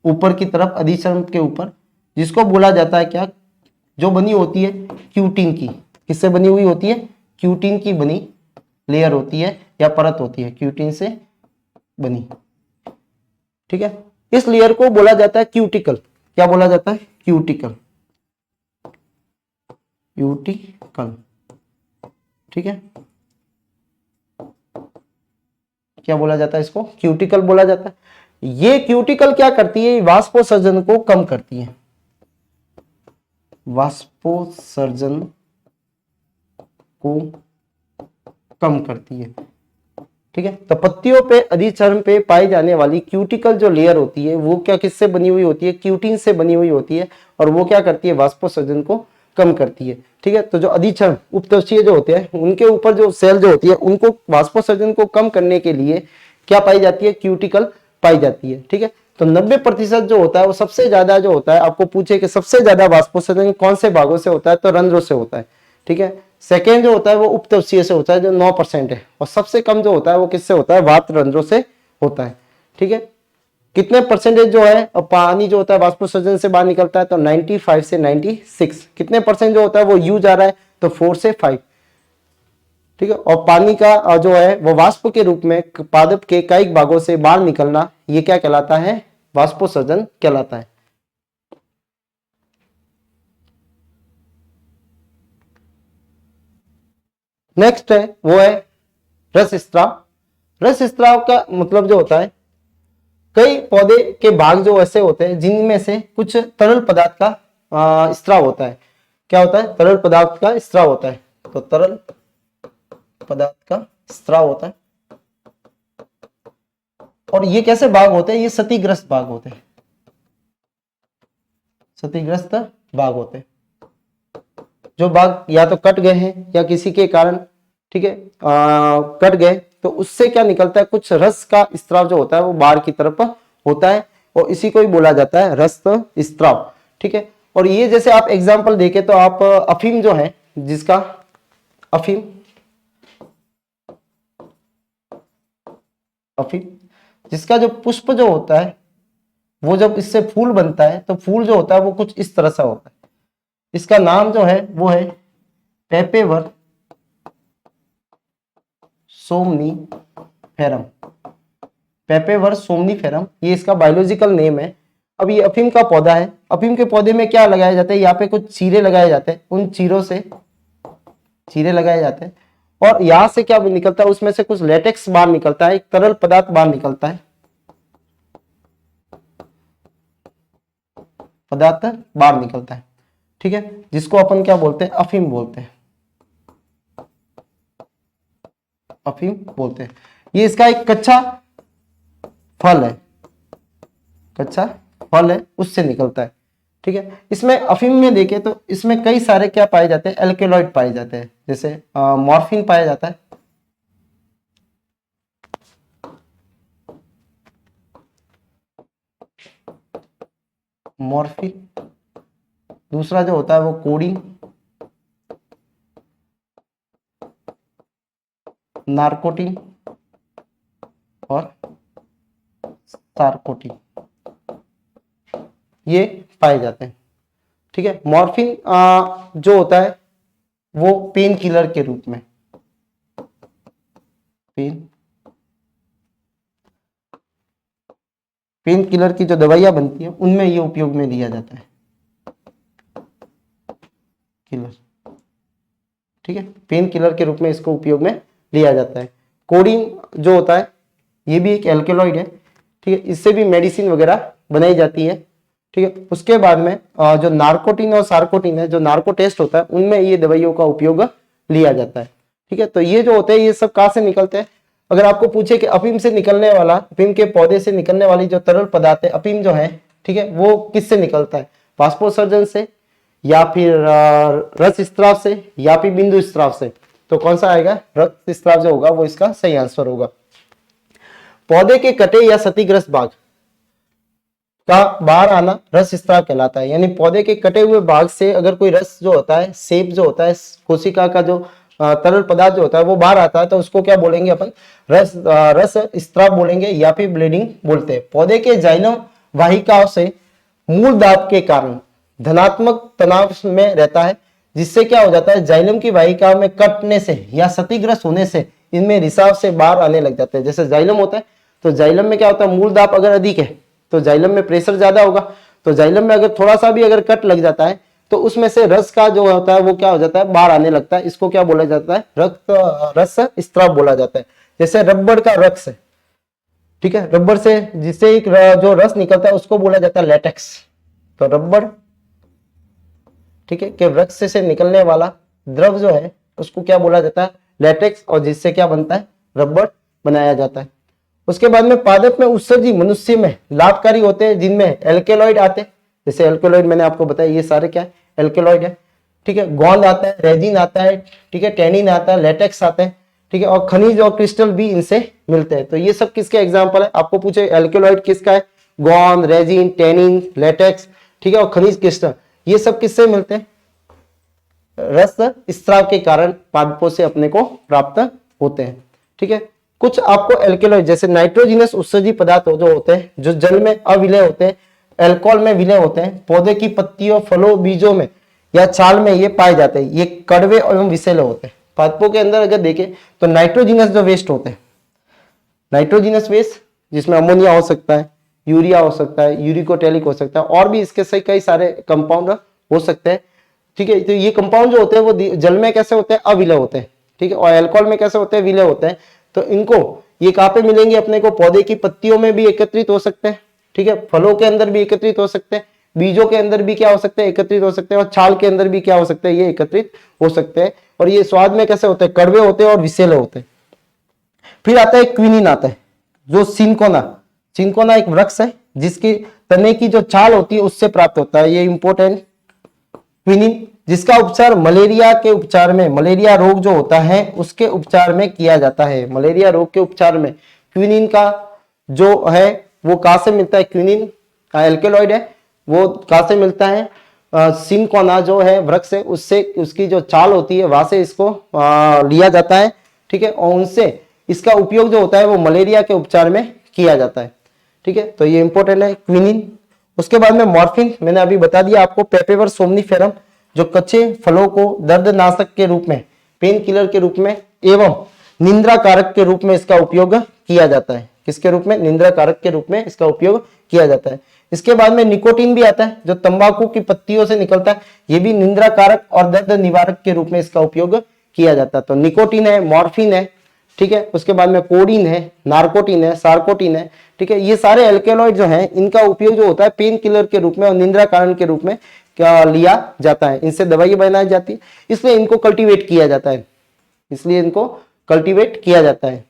ऊपर की तरफ अधिचर्म के ऊपर, जिसको बोला जाता है क्या, जो बनी होती है क्यूटिन की, किससे बनी हुई होती है, क्यूटिन की बनी लेयर होती है या परत होती है, क्यूटिन से बनी, ठीक है। इस लेयर को बोला जाता है क्यूटिकल, क्या बोला जाता है, क्यूटिकल। क्यूटिकल, ठीक है, क्या बोला जाता है इसको, क्यूटिकल बोला जाता है। ये क्यूटिकल क्या करती है, वाष्पोत्सर्जन को कम करती है, वाष्पोत्सर्जन को कम करती है, ठीक है। तो पत्तियों पे अधिचर्म पे पाई जाने वाली क्यूटिकल जो लेयर होती है वो क्या किससे बनी हुई होती है, क्यूटिन से बनी हुई होती है, और वो क्या करती है, वाष्पोत्सर्जन को कम करती है, ठीक है। तो जो अधिचर्म उपतशीय जो होते हैं उनके ऊपर जो सेल जो होती है उनको वाष्पोत्सर्जन को कम करने के लिए क्या पाई जाती है, क्यूटिकल पाई जाती है, ठीक है। तो 90% जो होता है वो सबसे ज्यादा जो होता है, आपको पूछे कि सबसे ज्यादा वाष्पोत्सर्जन कौन से भागों से होता है, तो रंध्रों से होता है, ठीक है। सेकेंड जो होता है वो उपतशीय से होता है जो 9% है, और सबसे कम जो होता है वो किससे होता है, वात रंध्रों से होता है, ठीक है। कितने परसेंटेज जो है पानी जो होता है वाष्पोत्सर्जन से बाहर निकलता है, तो 95 से 96। कितने परसेंट जो होता है वो यू जा रहा है, तो 4 से 5, ठीक है। और पानी का जो है वो वाष्प के रूप में पादप के कई भागों से बाहर निकलना, ये क्या कहलाता है, वाष्पोत्सर्जन कहलाता है। नेक्स्ट है वो है रस स्त्राव। रस स्त्राव का मतलब जो होता है, कई पौधे के भाग जो ऐसे होते हैं जिनमें से कुछ तरल पदार्थ का स्त्राव होता है। क्या होता है, तरल पदार्थ का स्त्राव होता है, तो तरल पदार्थ का स्त्राव होता है। और ये कैसे भाग होते हैं, ये क्षतिग्रस्त भाग होते हैं, क्षतिग्रस्त भाग होते हैं। जो भाग या तो कट गए हैं या किसी के कारण, ठीक है, कट गए, तो उससे क्या निकलता है, कुछ रस का स्त्राव जो होता है वो बाहर की तरफ होता है, और इसी को ही बोला जाता है रस स्त्राव, ठीक है। और ये जैसे आप एग्जांपल देखें तो आप अफीम जो है, जिसका अफीम जिसका जो पुष्प जो होता है वो जब इससे फूल बनता है तो फूल जो होता है वो कुछ इस तरह से होता है। इसका नाम जो है वो है पेपेवर सोमनीफेरम, पेपेवर सोमनीफेरम, ये इसका बायोलॉजिकल नेम है। अब ये अफीम का पौधा है। अफीम के पौधे में क्या लगाया जाता है, यहाँ पे कुछ चीरे लगाए जाते हैं, उन चीरों से चीरे लगाए जाते हैं, और यहां से क्या निकलता है, उसमें से कुछ लेटेक्स बाहर निकलता है, एक तरल पदार्थ बाहर निकलता है, पदार्थ बाहर निकलता है, ठीक है, जिसको अपन क्या बोलते हैं, अफीम बोलते हैं, अफीम बोलते हैं। ये इसका एक कच्चा फल है, कच्चा फल है, उससे निकलता है, ठीक है। इसमें अफीम में देखें तो इसमें कई सारे क्या पाए जाते हैं, एल्केलॉइड पाए जाते हैं, जैसे मॉर्फिन पाया जाता है, मॉर्फिन। दूसरा जो होता है वो कोडीन, नार्कोटिन और सार्कोटिन, ये पाए जाते हैं, ठीक है। मॉर्फिन जो होता है वो पेन किलर के रूप में, पेन किलर की जो दवाइयां बनती है उनमें ये उपयोग में लिया जाता है, किलर, ठीक है, पेन किलर के रूप में इसको उपयोग में लिया जाता है। कोडीन जो होता है ये भी एक एल्केलॉइड है, ठीक है, इससे भी मेडिसिन वगैरह बनाई जाती है, ठीक है। उसके बाद में जो नार्कोटिन और सार्कोटिन है, जो नार्को टेस्ट होता है, उनमें ये दवाइयों का उपयोग लिया जाता है, ठीक है। तो ये जो होते हैं ये सब कहाँ से निकलते हैं, अगर आपको पूछे कि अफीम से निकलने वाला, अफीम के पौधे से निकलने वाली जो तरल पदार्थ है अफीम जो है, ठीक है, वो किससे निकलता है, वाष्पोत्सर्जन से, या फिर रस स्त्राव से, या फिर बिंदु स्त्राव से, तो कौन सा आएगा, रस स्त्राव जो होगा वो इसका सही आंसर होगा। पौधे के कटे या क्षतिग्रस्त भाग का बाहर आना रस स्त्राव कहलाता है, यानी पौधे के कटे हुए भाग से अगर कोई रस जो होता है, सेप जो होता है, कोशिका का जो तरल पदार्थ जो होता है वो बाहर आता है, तो उसको क्या बोलेंगे अपन, रस स्त्राव बोलेंगे, या फिर ब्लीडिंग बोलते हैं। पौधे के जाइलम वाहिकाओं से मूल दाब के कारण धनात्मक तनाव में रहता है, जिससे क्या हो जाता है, जाइलम की वाहिका में कटने से या क्षतिग्रस्त होने से इनमें रिसाव से बाहर आने लग जाते हैं। जैसे जाइलम होता है तो जाइलम में क्या होता है, मूल दाब अगर अधिक है तो जाइलम में प्रेशर ज्यादा होगा, तो जाइलम में अगर थोड़ा सा भी अगर कट लग जाता है तो उसमें से रस का जो होता है वो क्या हो जाता है, बाहर आने लगता है। इसको क्या बोला जाता है, रस स्त्राव बोला जाता है। जैसे रबड़ का रस है, ठीक है, रबड़ से जिससे एक जो रस निकलता है उसको बोला जाता है लेटेक्स। तो रबड़, ठीक है, के वृक्ष से निकलने वाला द्रव जो है उसको क्या बोला जाता है, लेटेक्स, और जिससे क्या बनता है, रबड़ बनाया जाता है। उसके बाद में पादप में उत्सर्जी मनुष्य में लाभकारी होते हैं, जिनमें एल्केलॉइड आते हैं। जैसे एल्केलॉइड मैंने आपको बताया, ये सारे क्या है, एल्केलॉइड है, ठीक है। गोंद आता है, रेजिन आता है, ठीक है, टेनिन आता है, लेटेक्स आते हैं, ठीक है, और खनिज और क्रिस्टल भी इनसे मिलते हैं। तो ये सब किसके एग्जाम्पल है, आपको पूछे एल्केलॉइड किसका है, गोंद, रेजिन, टेनिन, लेटेक्स, ठीक है, और खनिज क्रिस्टल, ये सब किससे मिलते हैं, रस स्त्राव के कारण पादपों से अपने को प्राप्त होते हैं, ठीक है। कुछ आपको एल्केलॉइड जैसे नाइट्रोजिनस उत्सर्जी पदार्थ जो होते हैं, जो जल में अविलय होते हैं, अल्कोहल में विलय होते हैं, पौधे की पत्तियों, फलों, बीजों में या छाल में ये पाए जाते हैं। ये कड़वे एवं विषैले होते हैं। पादपों के अंदर अगर देखें तो नाइट्रोजिनस जो वेस्ट होते हैं, नाइट्रोजिनस वेस्ट जिसमें अमोनिया हो सकता है, यूरिया हो सकता है, यूरिकोटेलिक हो सकता है, और भी इसके सही कई सारे कंपाउंड हो सकते हैं, ठीक है। तो ये कंपाउंड जो होते हैं वो जल में कैसे होते हैं, अविलय होते हैं, ठीक है, और अल्कोहल में कैसे होते हैं, विलय होते हैं। तो इनको ये कहाँ पे मिलेंगे अपने को, पौधे की पत्तियों में भी एकत्रित हो सकते हैं, ठीक है, फलों के अंदर भी एकत्रित हो सकते हैं, बीजों के अंदर भी क्या हो सकते हैं, एकत्रित हो सकते हैं, और छाल के अंदर भी क्या हो सकते हैं, ये एकत्रित हो सकते हैं। और ये स्वाद में कैसे होते हैं, कड़वे होते हैं और विषैले होते हैं। फिर आता है क्विनिन, आता है जो सिंकोना, सिंकोना एक वृक्ष है जिसकी तने की जो छाल होती है उससे प्राप्त होता है, ये इंपॉर्टेंट। क्विनिन जिसका उपचार मलेरिया के उपचार में, मलेरिया रोग जो होता है उसके उपचार में किया जाता है। मलेरिया रोग के उपचार में क्विनिन का जो है वो कहां से मिलता है, क्विनिन एल्केलॉइड है, वो कहां से मिलता है, सिंकोना जो है वृक्ष है उससे, उसकी जो छाल होती है वहां से इसको लिया जाता है, ठीक है, और उनसे इसका उपयोग जो होता है वो मलेरिया के उपचार में किया जाता है, ठीक है। तो ये इंपॉर्टेंट है क्विनिन। उसके बाद में मॉर्फिन, मैंने अभी बता दिया आपको, पेपेवर सोमनीफेरम जो कच्चे फलों को दर्दनाशक के रूप में, पेन किलर के रूप में एवं निंद्रा कारक के रूप में इसका उपयोग किया जाता है। किसके रूप में, निंद्रा कारक के रूप में इसका उपयोग किया जाता है। इसके बाद में निकोटीन भी आता है जो तंबाकू की पत्तियों से निकलता है, ये भी निंद्रा कारक और दर्द निवारक के रूप में इसका उपयोग किया जाता है। तो निकोटीन है, मॉर्फिन है, ठीक है, उसके बाद में कोडीन है, नार्कोटीन है, सार्कोटीन है, ठीक है, ये सारे एल्केलॉइड जो हैं इनका उपयोग जो होता है पेन किलर के रूप में और निंद्रा कारण के रूप में क्या लिया जाता है, इनसे दवाई बनाई जाती है, इसलिए इनको कल्टीवेट किया जाता है, इसलिए इनको कल्टीवेट किया जाता है,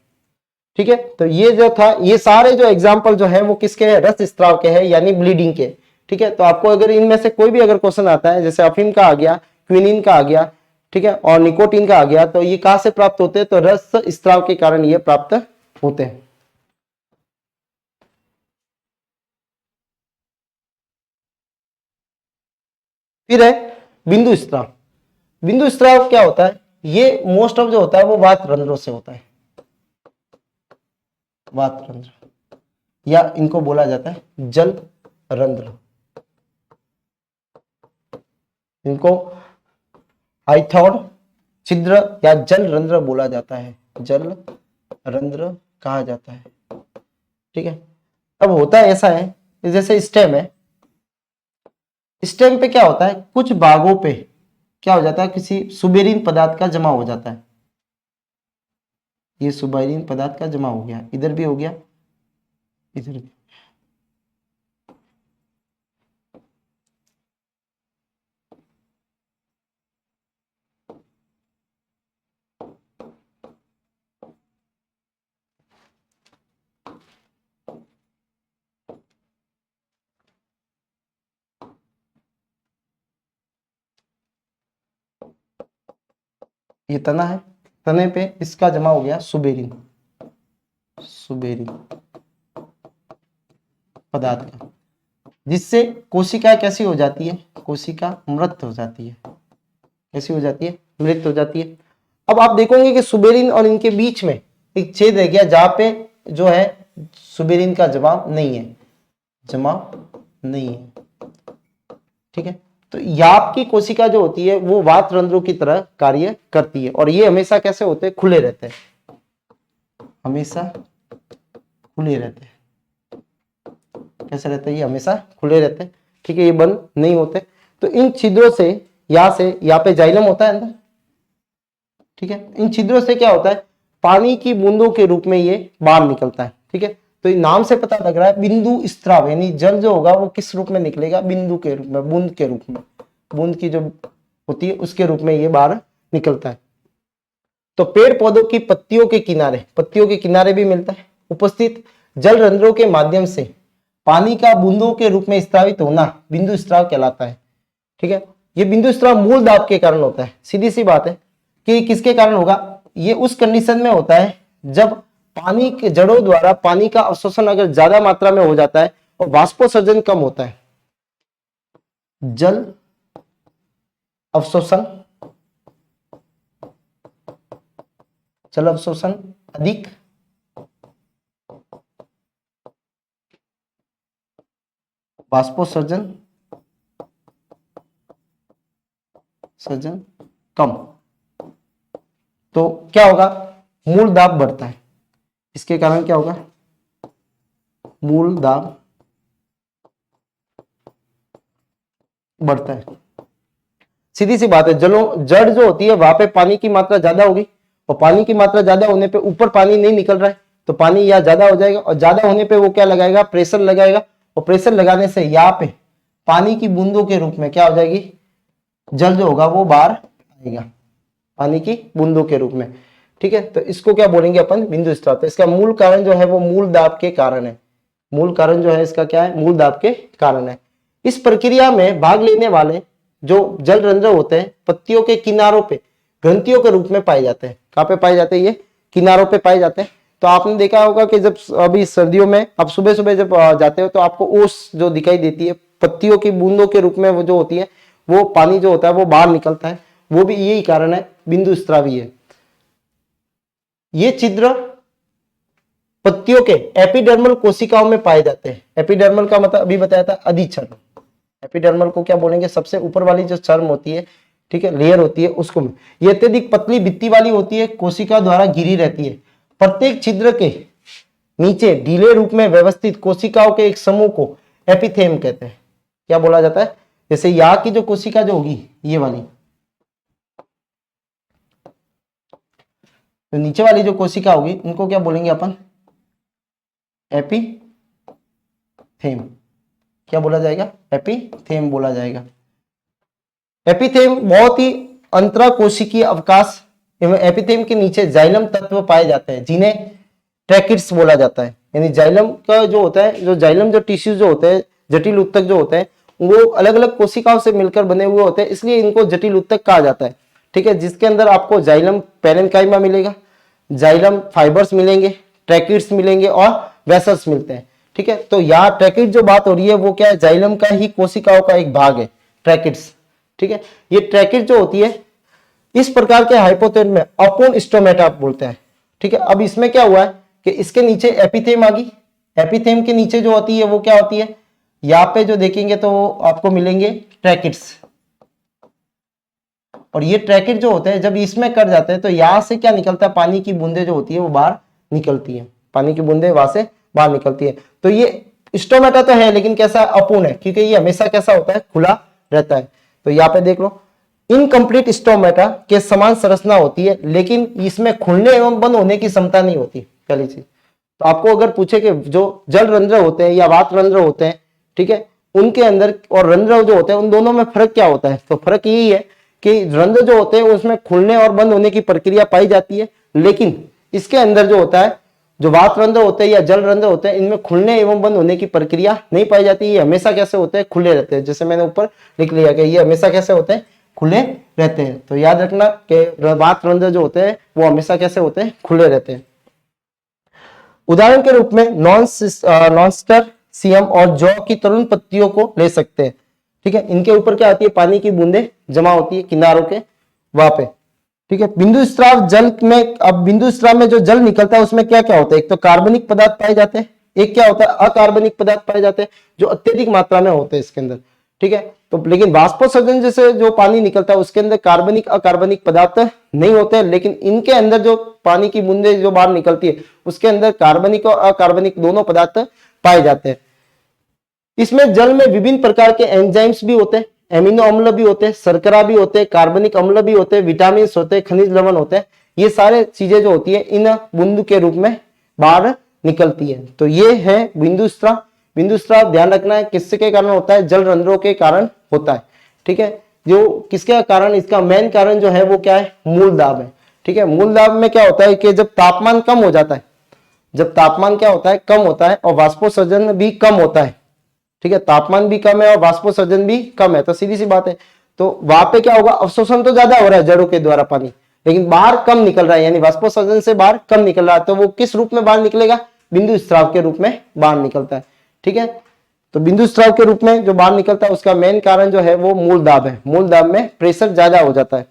ठीक है। तो ये जो था, ये सारे जो एग्जाम्पल जो है वो किसके हैं, रस स्त्राव के हैं, यानी ब्लीडिंग के, ठीक है। तो आपको अगर इनमें से कोई भी अगर क्वेश्चन आता है, जैसे अफीम का आ गया, क्विनिन का आ गया, ठीक है, और निकोटीन का आ गया, तो ये कहां से प्राप्त होते हैं, तो रस स्त्राव के कारण ये प्राप्त होते हैं। फिर है बिंदु स्त्राव। बिंदु स्त्राव क्या होता है, ये मोस्ट ऑफ जो होता है वो वात रंध्रों से होता है, वात रंध्र, या इनको बोला जाता है जल रंध्र, इनको हाइथॉड छिद्र या जल रंध्र बोला जाता है, जल रंध्र कहा जाता है, ठीक है। अब होता है ऐसा है, जैसे स्टेम है, स्टेम पे क्या होता है, कुछ भागों पे क्या हो जाता है, किसी सुबेरिन पदार्थ का जमा हो जाता है, ये सुबेरिन पदार्थ का जमा हो गया, इधर भी हो गया, इधर भी। ये तना है, तने पे इसका जमा हो गया सुबेरिन, सुबेरिन पदार्थ का, जिससे कोशिका कैसी हो जाती है, कोशिका मृत हो जाती है, कैसी हो जाती है, मृत हो जाती है। अब आप देखोगे कि सुबेरिन और इनके बीच में एक छेद रह गया जहां पे जो है सुबेरिन का जमाव नहीं है, जमाव नहीं है, ठीक है। तो याप की कोशिका जो होती है वो वात रंध्रों की तरह कार्य करती है, और ये हमेशा कैसे होते हैं, खुले रहते हैं, हमेशा खुले रहते हैं, कैसे रहते हैं, ये हमेशा खुले रहते हैं, ठीक है, ये बंद नहीं होते। तो इन छिद्रों से यहाँ पे जाइलम होता है अंदर, ठीक है। इन छिद्रों से क्या होता है, पानी की बूंदों के रूप में ये बाहर निकलता है, ठीक है। तो ये नाम से पता लग रहा है बिंदु स्राव, यानी जल जो होगा वो किस रूप में निकलेगा, बिंदु के रूप में, बूंद के रूप में, बूंद की जो होती है उसके रूप में ये बाहर निकलता है। तो पेड़ पौधों की पत्तियों के किनारे भी मिलता है। उपस्थित जल रंध्रों के माध्यम से पानी का बूंदों के रूप में स्रावित होना बिंदु स्राव कहलाता है, ठीक है। ये बिंदु स्राव मूल दाब के कारण होता है। सीधी सी बात है कि किसके कारण होगा, ये उस कंडीशन में होता है जब पानी के जड़ों द्वारा पानी का अवशोषण अगर ज्यादा मात्रा में हो जाता है और वाष्पोत्सर्जन कम होता है। जल अवशोषण, जल अवशोषण अधिक, वाष्पोत्सर्जन कम, तो क्या होगा, मूल दाब बढ़ता है। इसके कारण क्या होगा, मूल दाब बढ़ता है। सीधी सी बात है, जड़ जो होती है वहां पे पानी की मात्रा ज्यादा होगी और पानी की मात्रा ज्यादा होने पे ऊपर पानी नहीं निकल रहा है तो पानी यहाँ ज्यादा हो जाएगा और ज्यादा होने पे वो क्या लगाएगा, प्रेशर लगाएगा और प्रेशर लगाने से यहाँ पे पानी की बूंदों के रूप में क्या हो जाएगी, जल जो होगा वो बाहर आएगा पानी की बूंदों के रूप में, ठीक है। तो इसको क्या बोलेंगे अपन, बिंदु स्राव। तो इसका मूल कारण जो है वो मूल दाब के कारण है। मूल कारण जो है इसका क्या है, मूल दाब के कारण है। इस प्रक्रिया में भाग लेने वाले जो जल रंध्र होते हैं पत्तियों के किनारों पे ग्रंथियों के रूप में पाए जाते हैं। कहाँ पे पाए जाते हैं, ये किनारों पे पाए जाते हैं। तो आपने देखा होगा कि जब अभी सर्दियों में आप सुबह सुबह जब जाते हो तो आपको ओस जो दिखाई देती है पत्तियों की बूंदों के रूप में, वो जो होती है वो पानी जो होता है वो बाहर निकलता है, वो भी यही कारण है, बिंदु स्रावी है। ये छिद्र पत्तियों के एपिडर्मल कोशिकाओं में पाए जाते हैं। एपिडर्मल का मतलब अभी बताया था अधिचर्म। एपिडर्मल को क्या बोलेंगे, सबसे ऊपर वाली जो चर्म होती है, ठीक है, लेयर होती है उसको। ये अत्यधिक पतली भित्ति वाली होती है, कोशिका द्वारा घिरी रहती है। प्रत्येक छिद्र के नीचे ढीले रूप में व्यवस्थित कोशिकाओं के एक समूह को एपिथेम कहते हैं। क्या बोला जाता है, जैसे यहाँ की जो कोशिका जो होगी ये वाली, तो नीचे वाली जो कोशिका होगी उनको क्या बोलेंगे अपन, एपिथेम। क्या बोला जाएगा, एपिथेम बोला जाएगा। एपिथेम बहुत ही अंतराकोशिकीय अवकाश एवं एपिथेम के नीचे जाइलम तत्व पाए जाते हैं जिन्हें ट्रैकिड्स बोला जाता है। यानी जाइलम का जो होता है, जो जाइलम जो टिश्यू जो होते हैं, जटिल उत्तक जो होते हैं, वो अलग अलग कोशिकाओं से मिलकर बने हुए होते हैं, इसलिए इनको जटिल उत्तक कहा जाता है, ठीक है। जिसके अंदर आपको जाइलम पैरेन्काइमा मिलेगा, जाइलम फाइबर्स मिलेंगे, ट्रैकिड्स मिलेंगे और वेसल्स मिलते हैं, ठीक है। तो यहाँ ट्रैकिड जो बात हो रही है वो क्या है, जाइलम का ही कोशिकाओं का एक भाग है ट्रैकिड्स, ठीक है। ये ट्रैकिड जो होती है इस प्रकार के हाइपोथेम में अपूर्ण स्टोमेटा बोलते हैं, ठीक है। अब इसमें क्या हुआ है कि इसके नीचे एपिथेम आ गई। एपिथेम के नीचे जो होती है वो क्या होती है, यहाँ पे जो देखेंगे तो आपको मिलेंगे ट्रैकिड्स, और ये ट्रैकिड जो होते हैं जब इसमें कट जाते हैं तो यहां से क्या निकलता है, पानी की बूंदे जो होती है वो बाहर निकलती है, पानी की बूंदे वहां से बाहर निकलती है। तो ये स्टोमेटा तो है लेकिन कैसा, अपूर्ण है, क्योंकि ये हमेशा कैसा होता है, खुला रहता है। तो यहाँ पे देख लो, इनकम्प्लीट स्टोमेटा के समान संरचना होती है लेकिन इसमें खुलने एवं बंद होने की क्षमता नहीं होती, पहली चीज। तो आपको अगर पूछे कि जो जल रंध्र होते हैं या वात रंध्र होते हैं, ठीक है, उनके अंदर और रंध्र जो होते हैं उन दोनों में फर्क क्या होता है, तो फर्क यही है कि रंध्र जो होते हैं उसमें खुलने और बंद होने की प्रक्रिया पाई जाती है, लेकिन इसके अंदर जो होता है, जो वात रंध्र होते हैं या जल रंध्र होते हैं, इनमें खुलने एवं बंद होने की प्रक्रिया नहीं पाई जाती। ये हमेशा कैसे होते हैं, खुले रहते हैं। जैसे मैंने ऊपर लिख लिया कि ये हमेशा कैसे होते हैं, खुले रहते हैं। तो याद रखना कि वात रंध्र जो होते हैं वो हमेशा कैसे होते हैं, खुले रहते हैं। उदाहरण के रूप में नॉनस्टर सीएम और जौ की तरुण पत्तियों को ले सकते हैं, ठीक है। इनके ऊपर क्या आती है, पानी की बूंदे जमा होती है किनारों के वहां पे, ठीक है। बिंदु स्राव जल में, अब बिंदु स्राव में जो जल निकलता है उसमें क्या क्या होता है, एक तो कार्बनिक पदार्थ पाए जाते हैं, एक क्या होता है, अकार्बनिक पदार्थ पाए जाते हैं जो अत्यधिक मात्रा में होते हैं इसके अंदर, ठीक है। तो लेकिन वाष्पोत्सर्जन जैसे जो पानी निकलता है उसके अंदर कार्बनिक अकार्बनिक पदार्थ नहीं होते हैं, लेकिन इनके अंदर जो पानी की बूंदे जो बाहर निकलती है उसके अंदर कार्बनिक और अकार्बनिक दोनों पदार्थ पाए जाते हैं। इसमें जल में विभिन्न प्रकार के एंजाइम्स भी होते हैं। एमिनो अम्ल भी होते हैं, शर्करा भी होते हैं, कार्बनिक अम्ल भी होते हैं, विटामिन होते हैं, खनिज लवण होते हैं। ये सारे चीजें जो होती है इन बूंद के रूप में बाहर निकलती है। तो ये है बिंदु स्राव। बिंदु स्राव ध्यान रखना है किसके कारण होता है, जल रंध्रों के कारण होता है। ठीक है, जो किसके कारण, इसका मेन कारण जो है वो क्या है, मूल दाब है। ठीक है, मूल दाब में क्या होता है कि जब तापमान कम हो जाता है, जब तापमान क्या होता है, कम होता है और वाष्पोत्सर्जन भी कम होता है। ठीक है, तापमान भी कम है और वाष्पोत्सर्जन भी कम है, तो सीधी सी बात है, तो वहां पे क्या होगा, अवशोषण तो ज्यादा हो रहा है जड़ों के द्वारा पानी, लेकिन बाहर कम निकल रहा है, यानी वाष्पोत्सर्जन से बाहर कम निकल रहा है। तो वो किस रूप में बाहर निकलेगा, बिंदु स्राव के रूप में बाहर निकलता है। ठीक है, तो बिंदु स्राव के रूप में जो बाहर निकलता है उसका मेन कारण जो है वो मूल दाब है। मूल दाब में प्रेशर ज्यादा हो जाता है।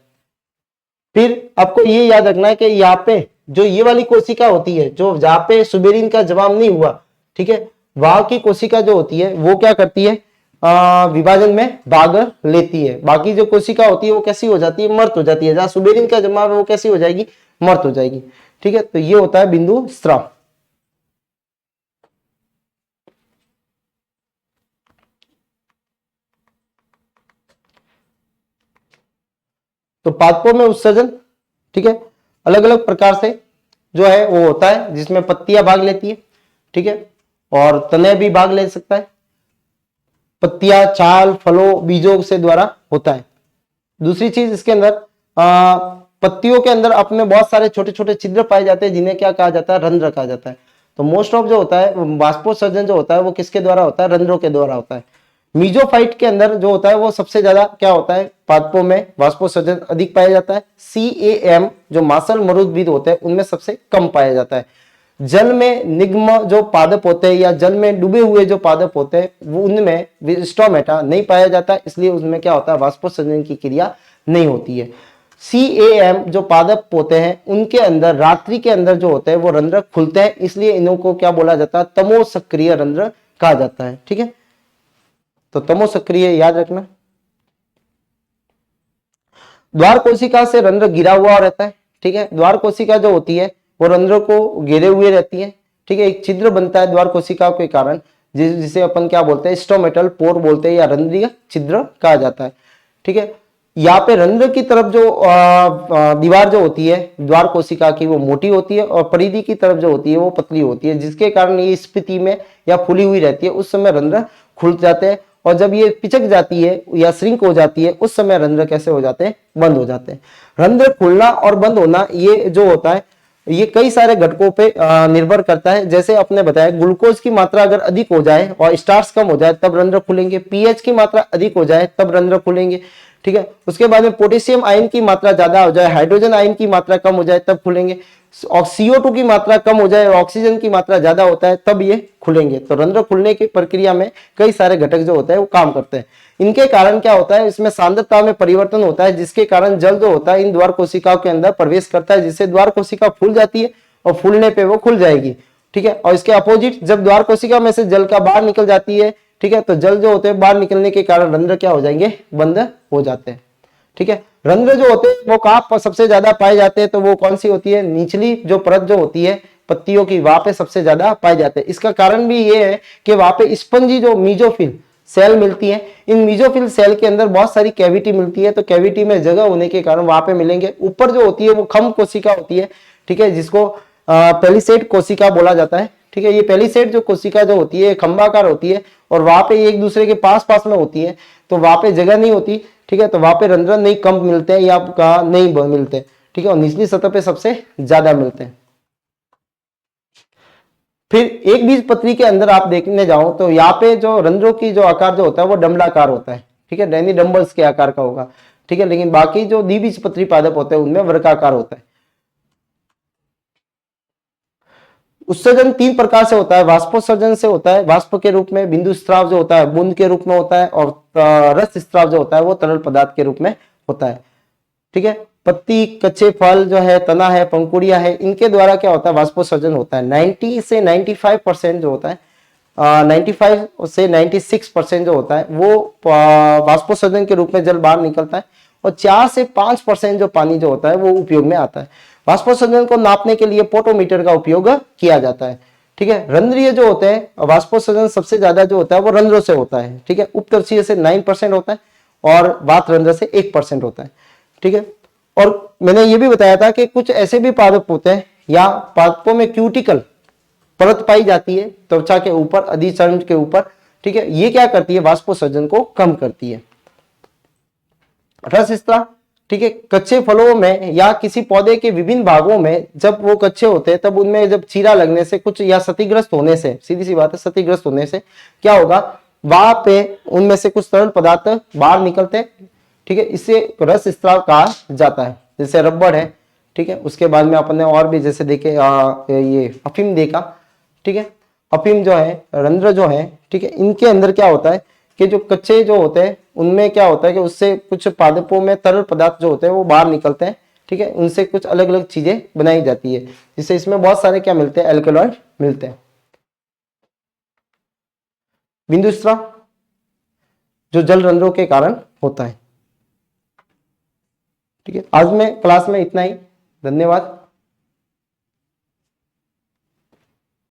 फिर आपको ये याद रखना है कि यहाँ पे जो ये वाली कोशिका होती है, जो जहाँ पे सुबेरिन का जवाब नहीं हुआ, ठीक है, वहां की कोशिका जो होती है वो क्या करती है, विभाजन में भाग लेती है। बाकी जो कोशिका होती है वो कैसी हो जाती है, मर्त हो जाती है। जहां सुबेरिन का जमाव है वो कैसी हो जाएगी, मर्त हो जाएगी। ठीक है, तो ये होता है बिंदु स्राव। तो पादपों में उत्सर्जन, ठीक है, अलग अलग प्रकार से जो है वो होता है, जिसमें पत्तियां भाग लेती है। ठीक है, और तने भी भाग ले सकता है। पत्तियां, छाल, फलों, बीजों से द्वारा होता है। दूसरी चीज इसके अंदर पत्तियों के अंदर अपने बहुत सारे छोटे छोटे छिद्र पाए जाते हैं, जिन्हें क्या कहा जाता है, रंध्र कहा जाता है। तो मोस्ट ऑफ जो होता है वाष्पोत्सर्जन जो होता है वो किसके द्वारा होता है, रंध्रों के द्वारा होता है। मीजोफाइट के अंदर जो होता है वो सबसे ज्यादा क्या होता है, पादपों में वाष्पोत्सर्जन अधिक पाया जाता है। CAM जो मासल मरुद्भिद होते हैं उनमें सबसे कम पाया जाता है। जल में निग्म जो पादप होते हैं या जल में डूबे हुए जो पादप होते हैं वो उनमें स्टोमेटा नहीं पाया जाता, इसलिए उसमें क्या होता है, वाष्पोत्सर्जन की क्रिया नहीं होती है। CAM जो पादप होते हैं उनके अंदर रात्रि के अंदर जो होते हैं वो रंध्र खुलते हैं, इसलिए इन्हों को क्या बोला जाता है, तमो सक्रिय रंध्र कहा जाता है। ठीक है, तो तमो सक्रिय याद रखना। द्वार कोशिका से रंध्र गिरा हुआ रहता है। ठीक है, द्वार कोशिका जो होती है वो रंध्रों को घेरे हुए रहती है। ठीक है, एक छिद्र बनता है द्वार कोशिका के कारण, जिसे अपन क्या बोलते हैं, स्टोमेटल पोर बोलते हैं या रंध्रीय छिद्र कहा जाता है। ठीक है, यहाँ पे रंध्र की तरफ जो दीवार जो होती है द्वार कोशिका की वो मोटी होती है और परिधि की तरफ जो होती है वो पतली होती है, जिसके कारण ये स्फीति में या फूली हुई रहती है। उस समय रंध्र खुल जाते हैं और जब ये पिचक जाती है या श्रिंक हो जाती है उस समय रंध्र कैसे हो जाते हैं, बंद हो जाते हैं। रंध्र खुलना और बंद होना ये जो होता है ये कई सारे घटकों पे निर्भर करता है। जैसे आपने बताया ग्लूकोज की मात्रा अगर अधिक हो जाए और स्टार्च कम हो जाए तब रंध्र खुलेंगे। पीएच की मात्रा अधिक हो जाए तब रंध्र खुलेंगे। ठीक है, उसके बाद में पोटेशियम आयन की मात्रा ज्यादा हो जाए, हाइड्रोजन आयन की मात्रा कम हो जाए तब खुलेंगे। और CO2 की मात्रा कम हो जाए और ऑक्सीजन की मात्रा ज्यादा होता है तब ये खुलेंगे। तो रंध्र खुलने की प्रक्रिया में कई सारे घटक जो होते हैं वो काम करते हैं। इनके कारण क्या होता है, इसमें सांद्रता में परिवर्तन होता है, जिसके कारण जल जो होता है इन द्वार कोशिकाओं के अंदर प्रवेश करता है, जिससे द्वार कोशिका फूल जाती है और फूलने पे वो खुल जाएगी। ठीक है, और इसके अपोजिट जब द्वार कोशिका में से जल का बाहर निकल जाती है, ठीक है, तो जल जो होते हैं बाहर निकलने के कारण रंध्र क्या हो जाएंगे, बंद हो जाते हैं। ठीक है, रंध्र जो होते हैं वो कहाँ पर सबसे ज्यादा पाए जाते हैं, तो वो कौन सी होती है, निचली जो परत जो होती है पत्तियों की वहां पे सबसे ज्यादा पाए जाते हैं। इसका कारण भी ये है कि वहां पे स्पंजी जो मीजोफिल सेल मिलती है, इन मीजोफिल सेल के अंदर बहुत सारी कैविटी मिलती है, तो कैविटी में जगह होने के कारण वहां पे मिलेंगे। ऊपर जो होती है वो खम कोशिका होती है। ठीक है, जिसको पेलिसेड कोशिका बोला जाता है। ठीक है, ये पेलिसेड जो कोशिका जो होती है खंभाकार होती है और वहां पे एक दूसरे के पास पास में होती है, तो वहां पे जगह नहीं होती। ठीक है, तो वहां पे रंध्र नहीं कम मिलते हैं या नहीं मिलते। ठीक है, और निचली सतह पे सबसे ज्यादा मिलते हैं। फिर एक बीजपत्री के अंदर आप देखने जाओ तो यहाँ पे जो रंध्रों की जो आकार जो होता है वो डंबलाकार होता है। ठीक है, यानी डंबल्स के आकार का होगा। ठीक है, लेकिन बाकी जो द्विबीजपत्री पादप होते हैं उनमें वर्गाकार होता है। उत्सर्जन 3 प्रकार से होता है। वाष्पोत्सर्जन से होता है वाष्प के रूप में, बिंदु स्राव जो होता है बूंद के रूप में होता है, और रस स्राव जो होता है वो तरल पदार्थ के रूप में होता है। ठीक है, पत्ती, कच्चे फल जो है, तना है, पंखुड़ियां है, इनके द्वारा क्या होता है, वाष्पोत्सर्जन होता है। 90 से 95% जो होता है, 95 से 96% जो होता है वो वाष्पोत्सर्जन के रूप में जल बाहर निकलता है, और 4 से 5% जो पानी जो होता है वो उपयोग में आता है। वाष्पोत्सर्जन को नापने के लिए पोटोमीटर का उपयोग किया जाता है। ठीक है, रंध्रीय जो होते हैं वाष्पोत्सर्जन सबसे ज्यादा जो होता है वो रंध्रों से होता है। ठीक है, उपतरसीय से 9% होता है, और वात रंध्र से 1% होता है। ठीक है, और मैंने ये भी बताया था कि कुछ ऐसे भी पादप होते हैं या पादपों में क्यूटिकल परत पाई जाती है त्वचा के ऊपर, अधिचर्म के ऊपर। ठीक है, ये क्या करती है, वाष्पोत्सर्जन को कम करती है। रस स्त्राव, ठीक है, कच्चे फलों में या किसी पौधे के विभिन्न भागों में जब वो कच्चे होते हैं तब उनमें जब चीरा लगने से कुछ या क्षतिग्रस्त होने से, सीधी सी बात है, क्षतिग्रस्त होने से क्या होगा, वहां पे उनमें से कुछ तरल पदार्थ बाहर निकलते हैं। ठीक है, इसे रस स्त्राव कहा जाता है। जैसे रबड़ है, ठीक है, उसके बाद में अपन ने और भी जैसे देखे ये अफीम देखा। ठीक है, अफीम जो है, रंध्र जो है, ठीक है, इनके अंदर क्या होता है कि जो कच्चे जो होते हैं उनमें क्या होता है कि उससे कुछ पादपों में तरल पदार्थ जो होते हैं वो बाहर निकलते हैं। ठीक है, उनसे कुछ अलग अलग चीजें बनाई जाती है, जिससे इसमें बहुत सारे क्या मिलते हैं, एल्कलॉइड मिलते हैं। बिंदुस्राव जो जल रंध्रों के कारण होता है। ठीक है, आज में क्लास में इतना ही। धन्यवाद।